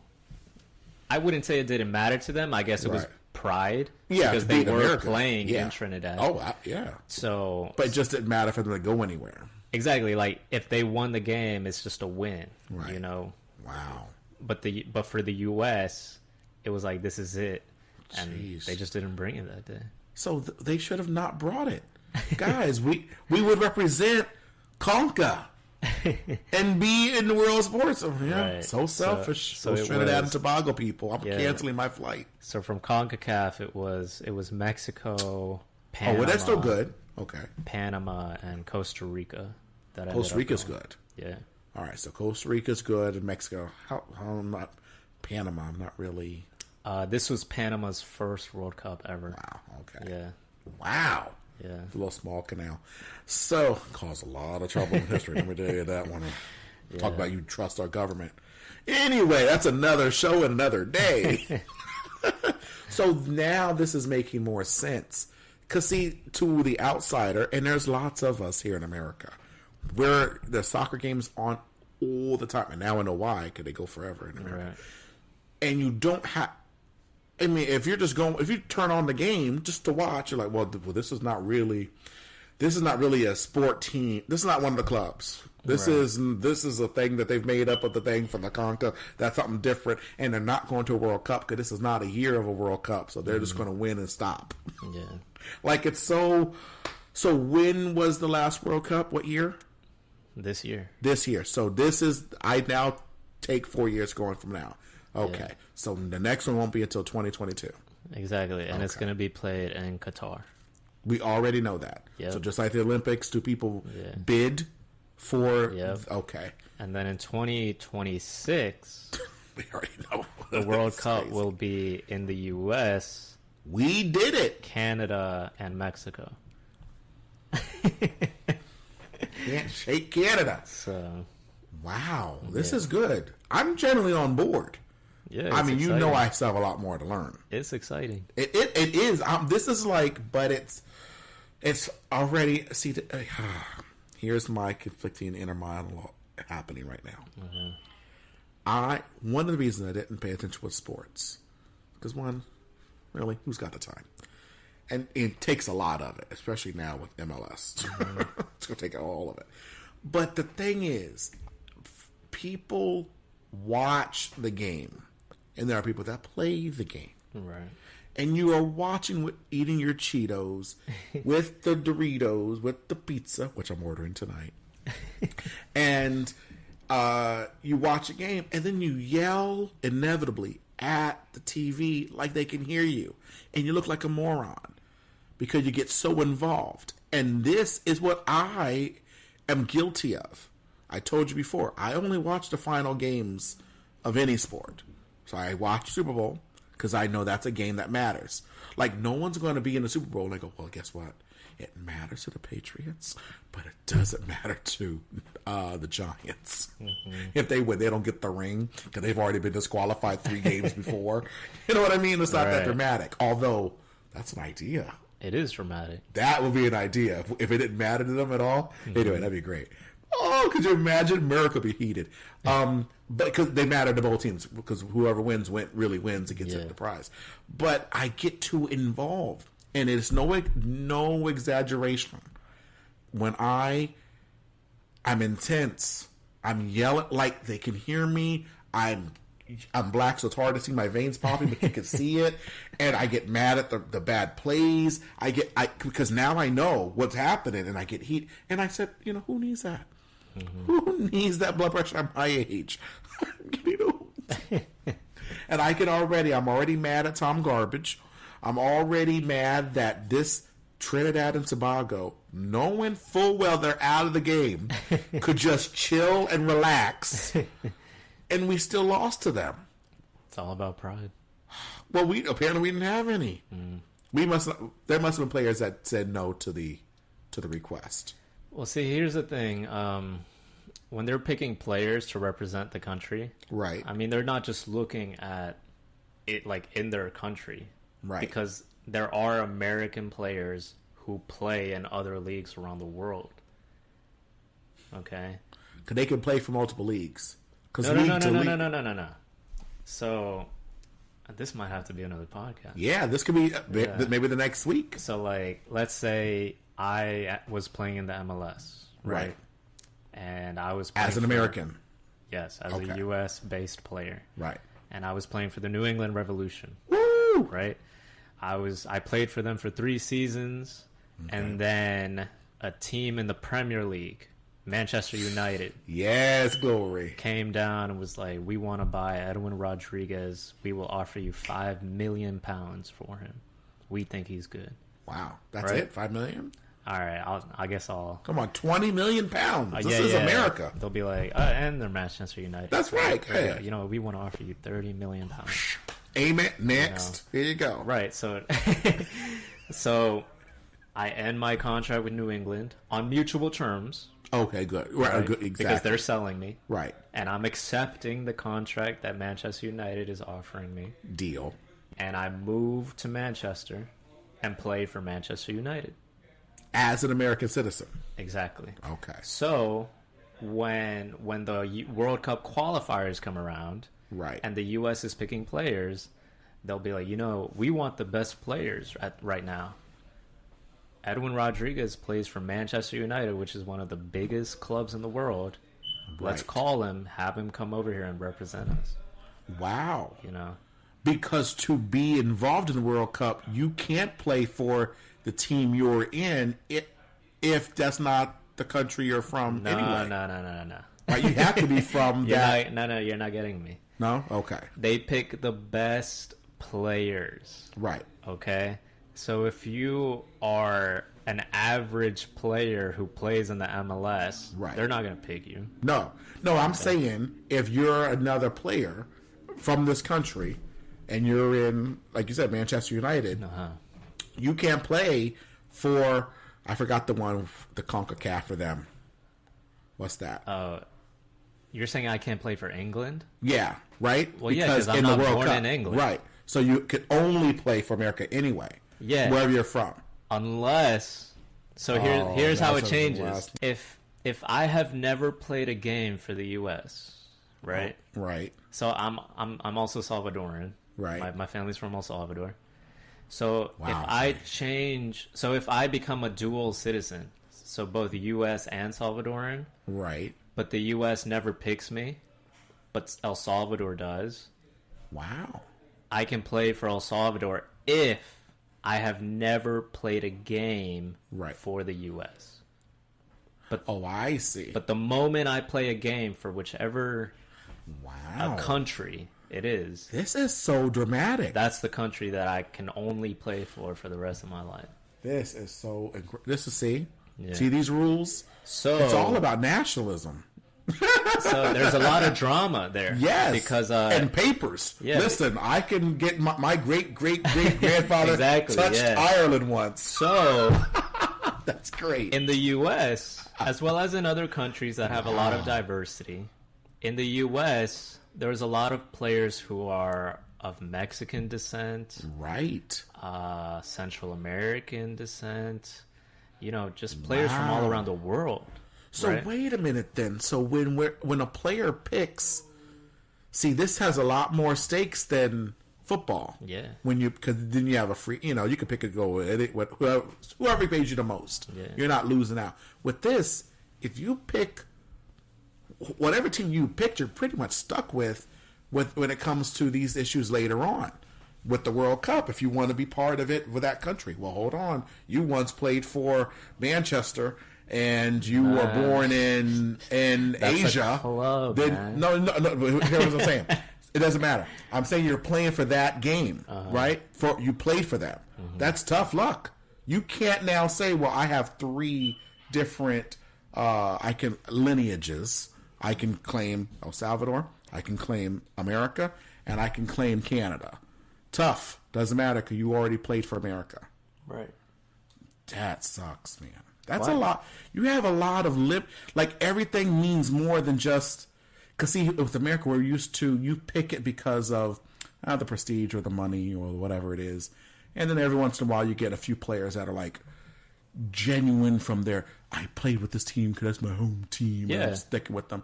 I wouldn't say it didn't matter to them. I guess it was pride. Yeah, because they were America. playing in Trinidad. Oh, yeah. So, but it just didn't matter for them to go anywhere. Exactly. Like, if they won the game, it's just a win. Right. You know? Wow. But for the U.S., it was like, this is it. And Jeez. they just didn't bring it that day. So they should have not brought it. Guys, we would represent Conca and be in the world of sports. Oh, yeah, right. so selfish. So those Trinidad and Tobago people. I'm canceling my flight. So from CONCACAF, it was Mexico, Panama. Oh, well, that's still good. Okay. Panama and Costa Rica. Costa Rica's good. Yeah. All right, so Costa Rica's good, and Mexico. How I'm not Panama. I'm not really. This was Panama's first World Cup ever. Wow. Okay. Yeah. Wow. Yeah. A little small canal. So, caused a lot of trouble in history. Let me tell you that one. Talk about you trust our government. Anyway, that's another show and another day. So now this is making more sense. Because, see, to the outsider, and there's lots of us here in America, where the soccer games on all the time. And now I know why, because they go forever in America. Right. And you don't have... I mean, if you turn on the game just to watch, you're like, well, this is not really a sport team. This is not one of the clubs. This is a thing that they've made up of the thing from the Conca. That's something different, and they're not going to a World Cup because this is not a year of a World Cup. So they're just going to win and stop. Yeah, like it's so. So when was the last World Cup? What year? This year. This year. So this is. I now take 4 years going from now. Okay, yeah. So the next one won't be until 2022. Exactly, and it's going to be played in Qatar. We already know that. Yep. So just like the Olympics, do people bid for... Yep. Okay. And then in 2026, we already know. The World Cup will be in the U.S. We did it. Canada and Mexico. Can't shake Canada. So... Wow, this is good. I'm generally on board. Yeah, I mean, exciting. You know, I still have a lot more to learn. It's exciting. It is. This is like, but it's already. See, here's my conflicting inner monologue happening right now. Mm-hmm. One of the reasons I didn't pay attention was sports, because really, who's got the time? And it takes a lot of it, especially now with MLS. Mm-hmm. It's gonna take all of it. But the thing is, people watch the game. And there are people that play the game. Right. And you are watching, eating your Cheetos, with the Doritos, with the pizza, which I'm ordering tonight. And you watch a game, and then you yell inevitably at the TV like they can hear you. And you look like a moron because you get so involved. And this is what I am guilty of. I told you before, I only watch the final games of any sport. So I watch Super Bowl because I know that's a game that matters. Like, no one's going to be in the Super Bowl and I go, well, guess what? It matters to the Patriots, but it doesn't matter to the Giants. Mm-hmm. If they win, they don't get the ring because they've already been disqualified 3 games before. You know what I mean? It's not that dramatic. Although, that's an idea. It is dramatic. That would be an idea. If it didn't matter to them at all, anyway, that'd be great. Oh, could you imagine? America would be heated. But because they matter to both teams, because whoever really wins and gets the prize. But I get too involved, and it's no exaggeration. When I'm intense, I'm yelling like they can hear me. I'm black, so it's hard to see my veins popping, but you can see it. And I get mad at the bad plays. Because now I know what's happening, and I get heat. And I said, who needs that? Mm-hmm. Who needs that blood pressure at my age? And I'm already mad at Tom Garbage. I'm already mad that this Trinidad and Tobago, knowing full well they're out of the game, could just chill and relax. And we still lost to them. It's all about pride. Well, we didn't have any. There must have been players that said no to the request. Well, see, here's the thing. When they're picking players to represent the country, right? I mean, they're not just looking at it like in their country, right? Because there are American players who play in other leagues around the world. Okay, because they can play for multiple leagues. No. So this might have to be another podcast. Yeah, this could be maybe the next week. So, like, let's say I was playing in the MLS, right? And I was playing as an American. Yes, as a U.S. based player, right? And I was playing for the New England Revolution, woo, right? I played for them for 3 seasons, and then a team in the Premier League, Manchester United, yes, glory, came down and was like, "We want to buy Edwin Rodriguez. We will offer you £5 million for him. We think he's good." Wow, that's it, $5 million. All right, I guess I'll come on, £20 million. This is America. They'll be like, and they're Manchester United. That's right. Hey. You know, we want to offer you £30 million. Amen. Next, here you go. Right. So, I end my contract with New England on mutual terms. Okay, good. Right, good. Exactly. Because they're selling me. Right. And I'm accepting the contract that Manchester United is offering me. Deal. And I moved to Manchester and played for Manchester United. As an American citizen. Exactly. Okay. So when the World Cup qualifiers come around, right, and the U.S. is picking players, they'll be like, we want the best players right now. Edwin Rodriguez plays for Manchester United, which is one of the biggest clubs in the world. Right. Let's call him, have him come over here and represent us. Wow. You know? Because to be involved in the World Cup, you can't play for the team you're in if that's not the country you're from anyway. No. Right, you have to be from that. No, you're not getting me. No? Okay. They pick the best players. Right. Okay? So if you are an average player who plays in the MLS, right, they're not going to pick you. No, I'm saying if you're another player from this country and you're in, like you said, Manchester United, you can't play for, I forgot the CONCACAF for them. What's that? You're saying I can't play for England? Yeah, right? Well, because I'm not born in England. Right. So you could only play for America anyway. Yeah. Wherever you're from. Unless, so here's how it changes. If I have never played a game for the U.S., right? Right. So I'm also Salvadoran. Right. My family's from El Salvador. So if I become a dual citizen, so both U.S. and Salvadoran, right? But the U.S. never picks me, but El Salvador does. Wow. I can play for El Salvador if I have never played a game for the U.S. But I see. But the moment I play a game for whichever country it is, this is so dramatic. That's the country that I can only play for the rest of my life. This is so. See these rules. So it's all about nationalism. So there's a lot of drama there. Yes, because and papers. Yeah. Listen, I can get my great grandfather touched Ireland once. So that's great. In the U.S. as well as in other countries that have a lot of diversity, in the U.S. there's a lot of players who are of Mexican descent, right? Central American descent. Just players from all around the world. So wait a minute then. So when a player picks, see, this has a lot more stakes than football. Yeah. Because then you have a free, you can pick a go with whoever pays you the most. Yeah. You're not losing out. With this, if you pick whatever team you picked, you're pretty much stuck with when it comes to these issues later on. With the World Cup, if you want to be part of it with that country. Well, hold on. You once played for Manchester and you were born in Asia. A club, man. No. Here's what I'm saying. It doesn't matter. I'm saying you're playing for that game, right? You played for them. That's tough luck. You can't now say, well, I have 3 different lineages. I can claim El Salvador, I can claim America, and I can claim Canada. Tough. Doesn't matter because you already played for America. Right. That sucks, man. That's a lot. You have a lot of like everything means more than just, because see, with America, we're used to, you pick it because of the prestige or the money or whatever it is. And then every once in a while you get a few players that are like genuine from their, I played with this team because that's my home team. Yeah. And I'm sticking with them.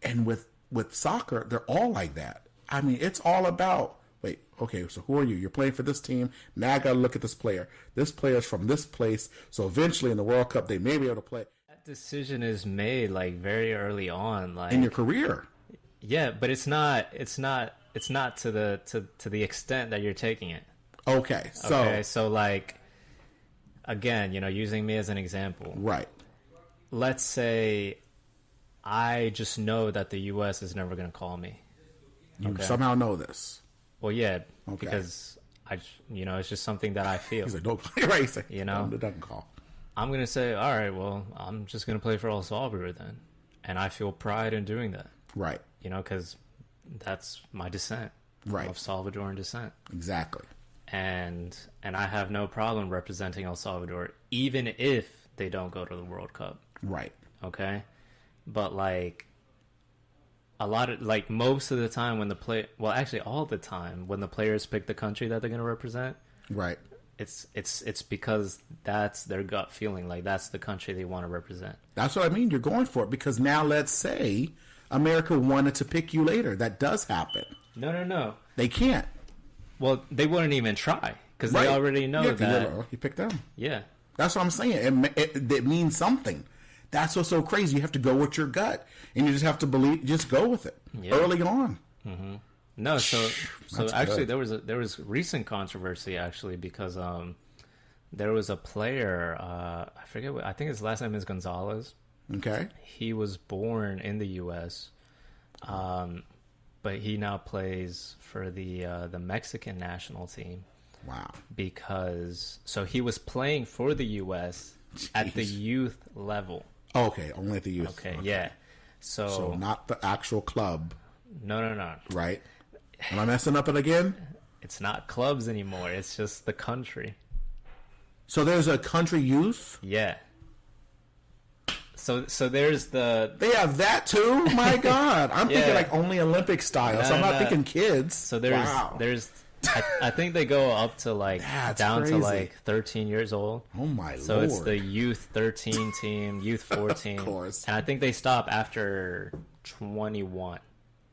And with soccer, they're all like that. I mean, it's all about, wait, okay, so who are you? You're playing for this team. Now I got to look at this player. This player's from this place. So eventually in the World Cup, they may be able to play. That decision is made like very early on, like in your career. Yeah, but it's not to the extent that you're taking it. Okay. So like, again, using me as an example. Right. Let's say I just know that the U.S. is never going to call me. You somehow know this. Well, yeah, because it's just something that I feel. He's like, don't play right. He's like, it doesn't call. I'm going to say, all right, well, I'm just going to play for El Salvador then. And I feel pride in doing that. Right. Because that's my descent. Right. Of Salvadoran descent. Exactly. And I have no problem representing El Salvador, even if they don't go to the World Cup. Right. Okay? But, like, most of the time when all the time when the players pick the country that they're going to represent, right, it's because that's their gut feeling, like that's the country they want to represent. That's what I mean. You're going for it because now let's say America wanted to pick you later. That does happen. No. They can't. Well, they wouldn't even try because they already know that you picked them. Yeah, that's what I'm saying. It means something. That's what's so crazy. You have to go with your gut, and you just have to believe. Just go with it early on. Mm-hmm. No, so actually, there was recent controversy actually because there was a player. I forget. I think his last name is Gonzalez. Okay. He was born in the U.S., but he now plays for the Mexican national team. Wow. Because he was playing for the U.S. at the youth level. Okay, only at the youth. Okay, yeah. So not the actual club. No. Right. Am I messing up it again? It's not clubs anymore. It's just the country. So there's a country youth? Yeah. So there's the... They have that too? My God. I'm thinking like only Olympic style. So I'm not thinking kids. So there's I think they go up to like down to like 13 years old. Oh my so Lord. It's the youth 13 team, youth 14. Of course. And I think they stop after 21.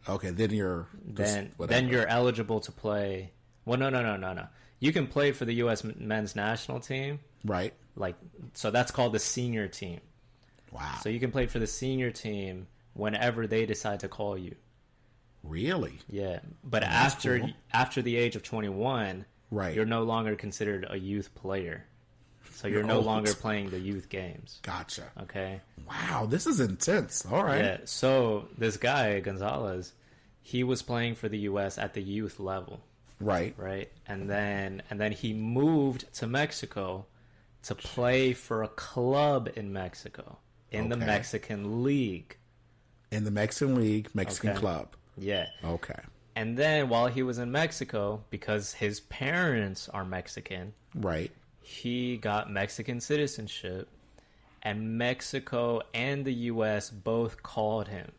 Okay, then you're then you're eligible to play. Well, no. You can play for the U.S. men's national team. Right. Like, so that's called the senior team. Wow. So you can play for the senior team whenever they decide to call you. Really? Yeah. But after the age of 21, right, you're no longer considered a youth player. So you're no longer playing the youth games. Gotcha. Okay. Wow, this is intense. All right. Yeah. So this guy, Gonzalez, he was playing for the U.S. at the youth level. Right. Right. And then he moved to Mexico to play for a club in Mexico in the Mexican League. In the Mexican League, Mexican club. Yeah. Okay. And then while he was in Mexico, because his parents are Mexican, right, he got Mexican citizenship, and Mexico and the U.S. both called him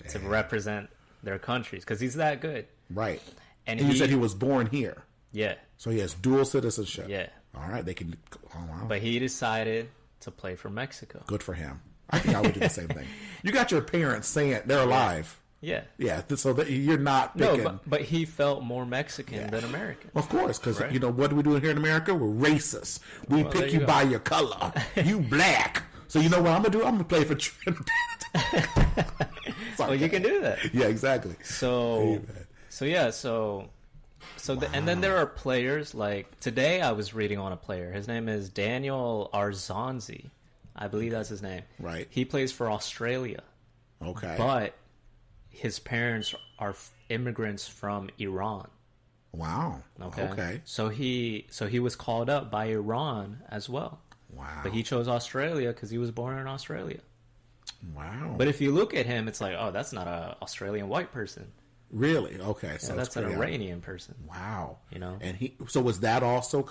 to represent their countries because he's that good. Right. And you said he was born here. Yeah. So he has dual citizenship. Yeah. All right. They can. Oh, wow. But he decided to play for Mexico. Good for him. I think I would do the same thing. You got your parents saying they're alive. Yeah. Yeah. So that you're not picking. No, but he felt more Mexican than American. Of course, because, what do we do here in America? We're racist. We pick you by your color. You black. So you know what I'm going to do? I'm going to play for Trinidad. Well, you can do that. Yeah, exactly. So and then there are players, like today I was reading on a player. His name is Daniel Arzanzi. I believe that's his name. Right. He plays for Australia. Okay. But his parents are immigrants from Iran. Wow. Okay. So he was called up by Iran as well. Wow. But he chose Australia because he was born in Australia. Wow. But if you look at him, it's like, oh, that's not an Australian white person. Really? Okay, so Yeah, that's an Iranian person. Wow. You know? And so was that also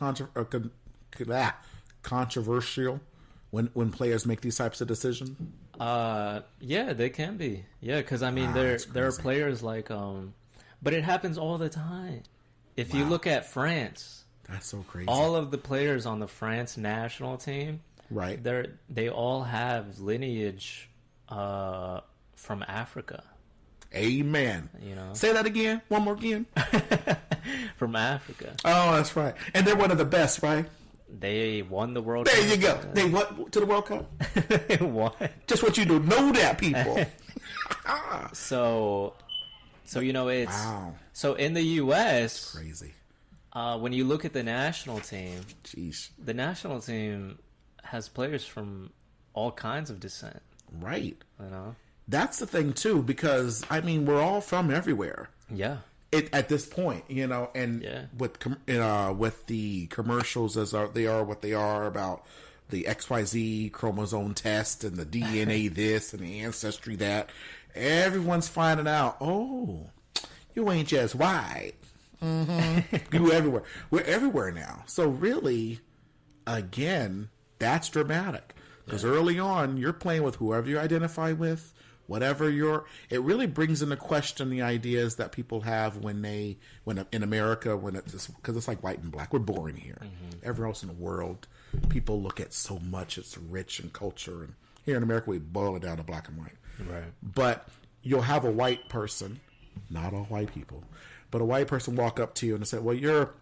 controversial when players make these types of decisions? Yeah, they can be. Yeah, because I mean, there are players like, but it happens all the time. If you look at France, that's so crazy. All of the players on the France national team, right? They all have lineage from Africa. Amen. You know, say that again. One more again. From Africa. Oh, that's right. And they're one of the best, right? They won the World Cup. There you go. Yeah. They went to the World Cup. What? Just what you do. Know that, people. So you know, it's wow. So in the U.S., that's crazy. When you look at the national team, jeez, the national team has players from all kinds of descent. Right. You know, that's the thing too, because I mean, we're all from everywhere. Yeah. At this point, you know, and with the commercials they are what they are about the XYZ chromosome test and the DNA this and the ancestry that, everyone's finding out. Oh, you ain't just white. Mm-hmm. You everywhere. We're everywhere now. So really, again, that's dramatic because early on you're playing with whoever you identify with. Whatever it really brings into question the ideas that people have when in America, because it's like white and black. We're boring here. Mm-hmm. Everywhere else in the world, people look at so much. It's rich in culture, and here in America, we boil it down to black and white. Right. But you'll have a white person, not all white people, but a white person walk up to you and say, "Well, you're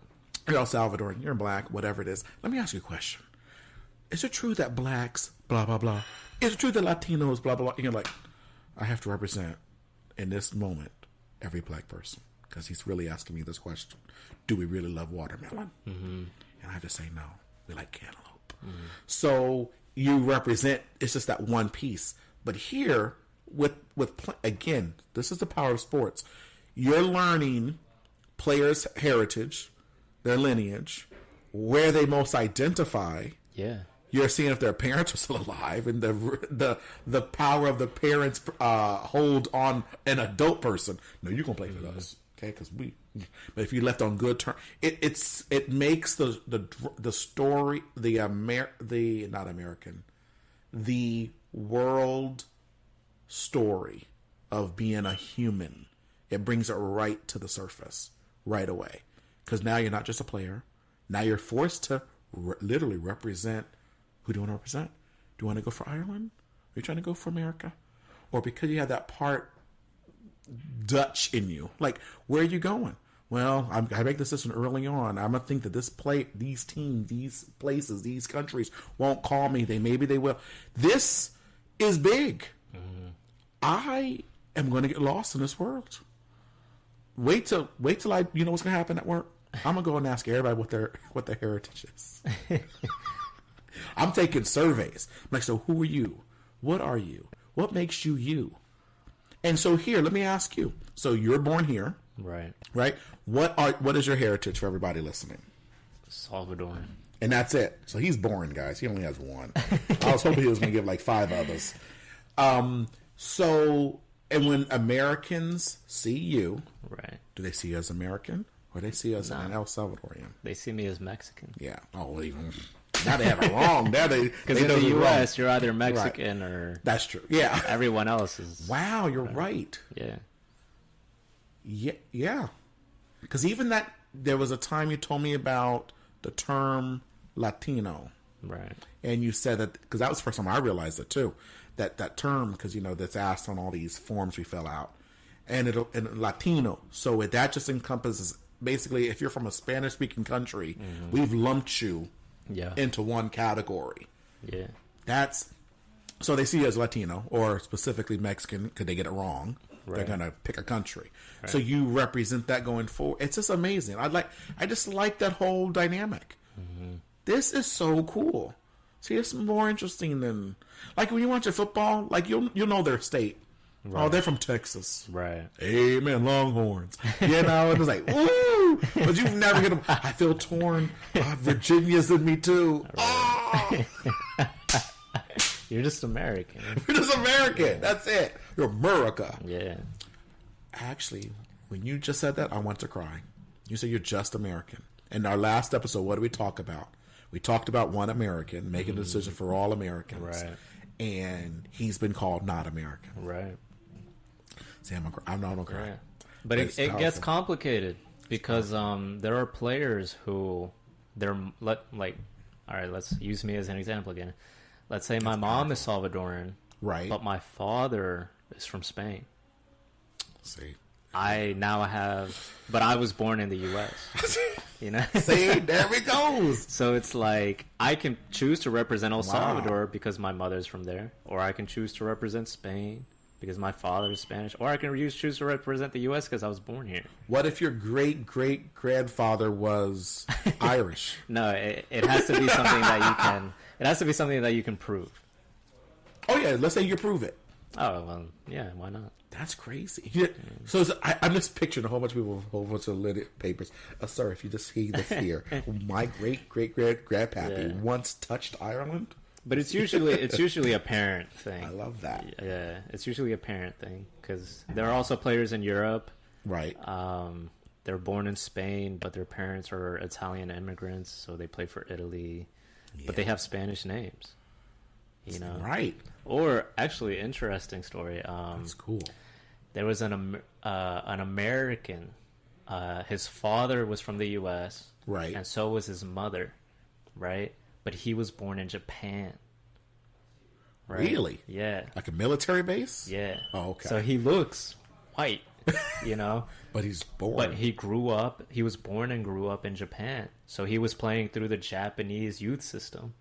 El Salvadoran, you're black, whatever it is. Let me ask you a question. Is it true that blacks, blah blah blah? Is it true that Latinos, blah blah blah?" And you're like, I have to represent, in this moment, every black person. Because he's really asking me this question. Do we really love watermelon? Mm-hmm. And I have to say no. We like cantaloupe. Mm-hmm. So you represent, it's just that one piece. But here, again, this is the power of sports. You're learning players' heritage, their lineage, where they most identify. Yeah. You're seeing if their parents are still alive, and the power of the parents hold on an adult person. No, you're gonna play for us, okay? Because but if you left on good terms, it makes the story the world story of being a human. It brings it right to the surface right away, because now you're not just a player. Now you're forced to literally represent. Who do you want to represent? Do you want to go for Ireland? Are you trying to go for America? Or because you have that part Dutch in you. Like, where are you going? Well, I make the decision early on. I'm going to think that these teams, these places, these countries won't call me. Maybe they will. This is big. Mm-hmm. I am going to get lost in this world. Wait till I, you know what's going to happen at work? I'm going to go and ask everybody what their heritage is. I'm taking surveys. I'm like, so who are you? What are you? What makes you you? And so here, let me ask you. So you're born here. Right. Right? What is your heritage for everybody listening? Salvadoran. And that's it. So he's boring, guys. He only has one. I was hoping he was going to give like 5 others. So, and when Americans see you, right? Do they see you as American or they see us as an El Salvadorian? They see me as Mexican. Yeah. Oh, even. Now they have it wrong. Because in the U.S., you're either Mexican or... That's true. Yeah. Everyone else is... Wow, you're right. Yeah. Yeah. Because even that... There was a time you told me about the term Latino. Right. And you said that... Because that was the first time I realized it, too. That term, because, that's asked on all these forms we fill out. And Latino. So that just encompasses... Basically, if you're from a Spanish-speaking country, we've lumped you... into one category. Yeah. So they see you as Latino or specifically Mexican because they get it wrong. Right. They're gonna pick a country. Right. So you represent that going forward. It's just amazing. I just like that whole dynamic. Mm-hmm. This is so cool. See, it's more interesting than like when you watch a football. Like you'll know their state. Right. Oh, they're from Texas. Right. Amen, Longhorns. And it's like, woo! But you've never get them. I feel torn. Virginia's in me, too. Right. Oh! You're just American. You're just American. That's it. You're America. Yeah. Actually, When you just said that, I want to cry. You said you're just American. In our last episode, what did we talk about? We talked about one American making a decision for all Americans. Right. And he's been called not American. Right. See, I'm not going to cry. Yeah. But it gets complicated because there are players who all right, let's use me as an example again. Let's say my mom is Salvadoran, right? But my father is from Spain. See, but I was born in the U.S. You know, see, there it goes. So it's like I can choose to represent El Salvador because my mother's from there, or I can choose to represent Spain because my father's Spanish, or I can choose to represent the U.S. because I was born here. What if your great-great-grandfather was Irish? No, it has to be something that you can. It has to be something that you can prove. Oh yeah, let's say you prove it. Oh well, yeah, why not? That's crazy. Yeah. So I'm just picturing a whole bunch of people with a whole bunch of lit papers. Sir, if you just see this here, my great-great-grandpappy once touched Ireland. But it's usually a parent thing. I love that. Yeah, it's usually a parent thing because there are also players in Europe. Right. They're born in Spain, but their parents are Italian immigrants, so they play for Italy, but they have Spanish names. You know, right? Or actually, interesting story. That's cool. There was an American. His father was from the U.S. Right, and so was his mother. Right. But he was born in Japan. Right? Really? Yeah. Like a military base? Yeah. Oh, okay. So he looks white, you know? But he's born. But he was born and grew up in Japan. So he was playing through the Japanese youth system.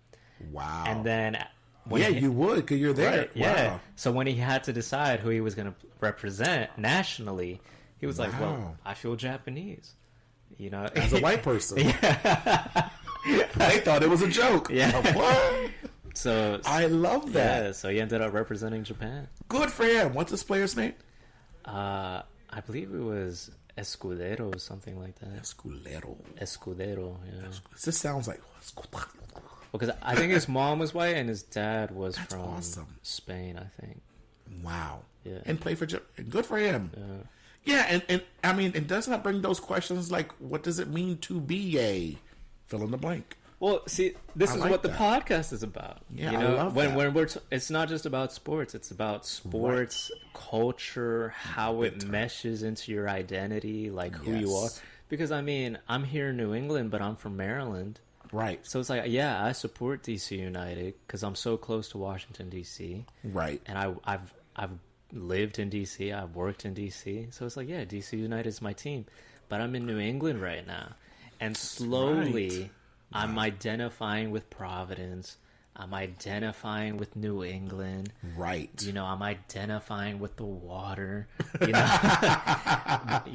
Wow. And then... you would, because you're there. Right, yeah. So when he had to decide who he was going to represent nationally, he was like, well, I feel Japanese. You know? As a white person. Yeah. They thought it was a joke. Yeah. What? So I love that. Yeah, so he ended up representing Japan. Good for him. What's his player's name? I believe it was Escudero or something like that. Escudero, yeah. This sounds like... Because I think his mom was white and his dad was from Spain, I think. Wow. Yeah. And play for Japan. Good for him. Yeah. Yeah, and I mean, it does not bring those questions like, what does it mean to be a... fill in the blank. Well, see, this is what the podcast is about. Yeah, you know, I love that. It's not just about sports. It's about sports, culture, how it meshes into your identity, like who you are. Because, I mean, I'm here in New England, but I'm from Maryland. Right. So it's like, yeah, I support DC United because I'm so close to Washington, D.C. Right. And I've lived in D.C. I've worked in D.C. So it's like, yeah, DC United is my team. But I'm in New England right now. And slowly, I'm identifying with Providence. I'm identifying with New England. Right. You know, I'm identifying with the water. You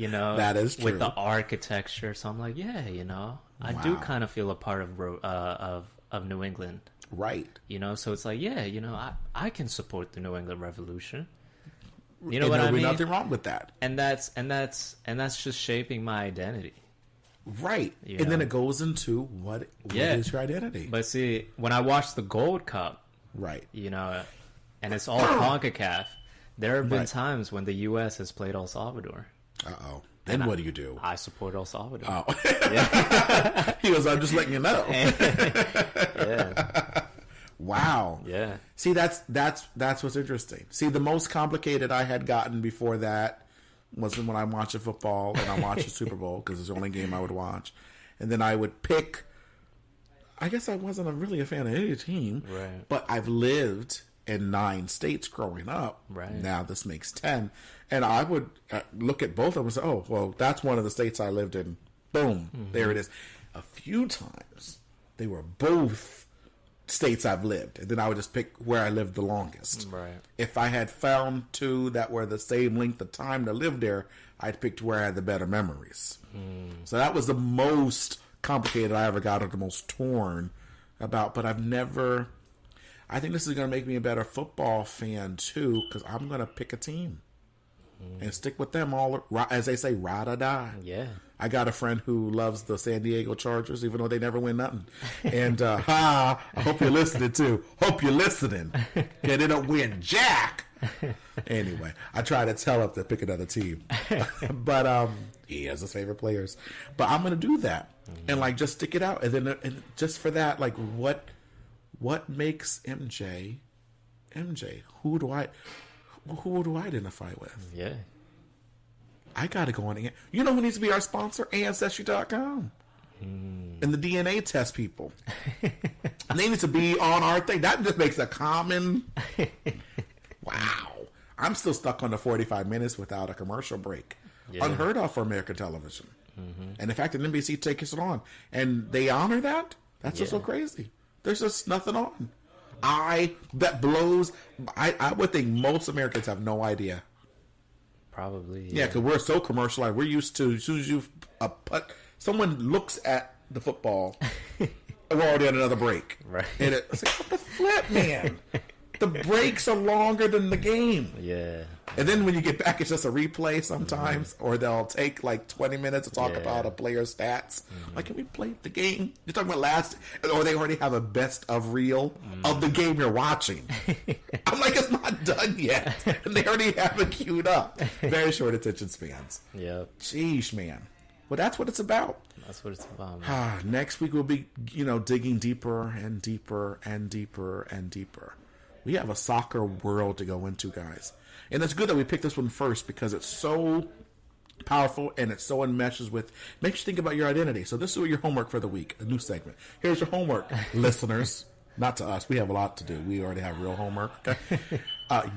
know, that is true. With the architecture. So I'm like, yeah, you know, I do kind of feel a part of New England. Right. You know, so it's like, yeah, you know, I can support the New England Revolution. You know what I mean? There'll be nothing wrong with that. And that's just shaping my identity. Right. And then it goes into what is your identity? But see, when I watch the Gold Cup, right, you know, and it's all CONCACAF, there have been times when the U.S. has played El Salvador. Uh-oh. Then what do you do? I support El Salvador. Oh. Yeah. He goes, I'm just letting you know. Yeah. Wow. Yeah. See, that's what's interesting. See, the most complicated I had gotten before that was when I'm watching football and I watch the Super Bowl because it's the only game I would watch. And then I would pick, I guess I wasn't really a fan of any team, right, but I've lived in 9 states growing up. Right. Now this makes 10. And I would look at both of them and say, oh, well, that's one of the states I lived in. Boom. Mm-hmm. There it is. A few times they were both states I've lived, and then I would just pick where I lived the longest. Right. If I had found 2 that were the same length of time to live there, I'd pick where I had the better memories. So that was the most complicated I ever got, or the most torn about. But I've never. I think this is going to make me a better football fan too, because I'm going to pick a team and stick with them all, as they say, ride or die. Yeah. I got a friend who loves the San Diego Chargers, even though they never win nothing. And I hope you're listening too. Hope you're listening. Okay, they don't win jack, Anyway, I try to tell him to pick another team. But he has his favorite players. But I'm going to do that. And, like, just stick it out. And then and just for that, like, what makes MJ? Who do I identify with? Yeah. I got to go on. You know who needs to be our sponsor? Ancestry.com. And the DNA test people. And they need to be on our thing. That just makes a common... Wow. I'm still stuck on the 45 minutes without a commercial break. Yeah. Unheard of for American television. And the fact that NBC takes it on and they honor that, that's just so crazy. There's just nothing on. That blows. I would think most Americans have no idea. Probably. Yeah, because we're so commercialized. We're used to, as soon as you someone looks at the football, we're already on another break. Right. And it's like, what the flip, man? The breaks are longer than the game. Yeah. And then when you get back, it's just a replay sometimes, or they'll take like 20 minutes to talk about a player's stats. Like, can we play the game? You're talking about or they already have a best of reel of the game you're watching. I'm like, it's not done yet. And they already have it queued up. Very short attention spans. Yep. Sheesh, man. Well, that's what it's about. That's what it's about, man. Next week we'll be, digging deeper and deeper and deeper and deeper. We have a soccer world to go into, guys. And it's good that we picked this one first because it's so powerful and it so enmeshes with, makes you think about your identity. So this is your homework for the week, a new segment. Here's your homework, listeners. Not to us. We have a lot to do. We already have real homework. Okay?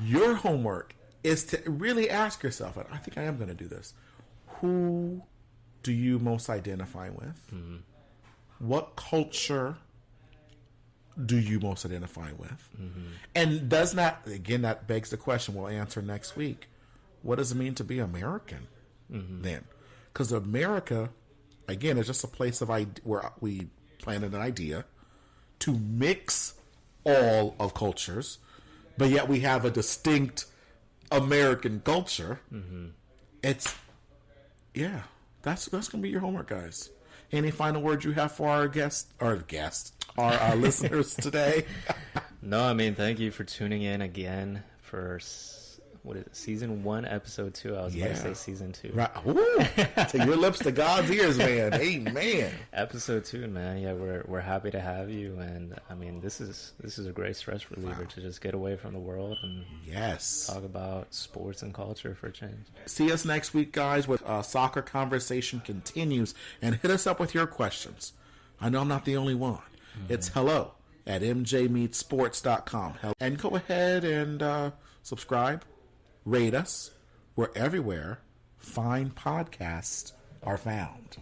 Your homework is to really ask yourself, and I think I am going to do this, who do you most identify with? What culture do you most identify with? And does not, again, that begs the question we'll answer next week. What does it mean to be American then? Because America, again, is just a place of where we planted an idea to mix all of cultures, but yet we have a distinct American culture. It's, that's going to be your homework, guys. Any final words you have for our our listeners today? No, I mean, thank you for tuning in again for, what is it, season 1, episode 2. I was about to say season 2. Right. Ooh, to your lips to God's ears, man. Amen. Episode 2, man. Yeah, we're happy to have you, and I mean, this is a great stress reliever to just get away from the world and talk about sports and culture for a change. See us next week, guys, with Soccer Conversation continues, and hit us up with your questions. I know I'm not the only one. It's hello@mjmeetsports.com. And go ahead and subscribe, rate us. We're everywhere fine podcasts are found.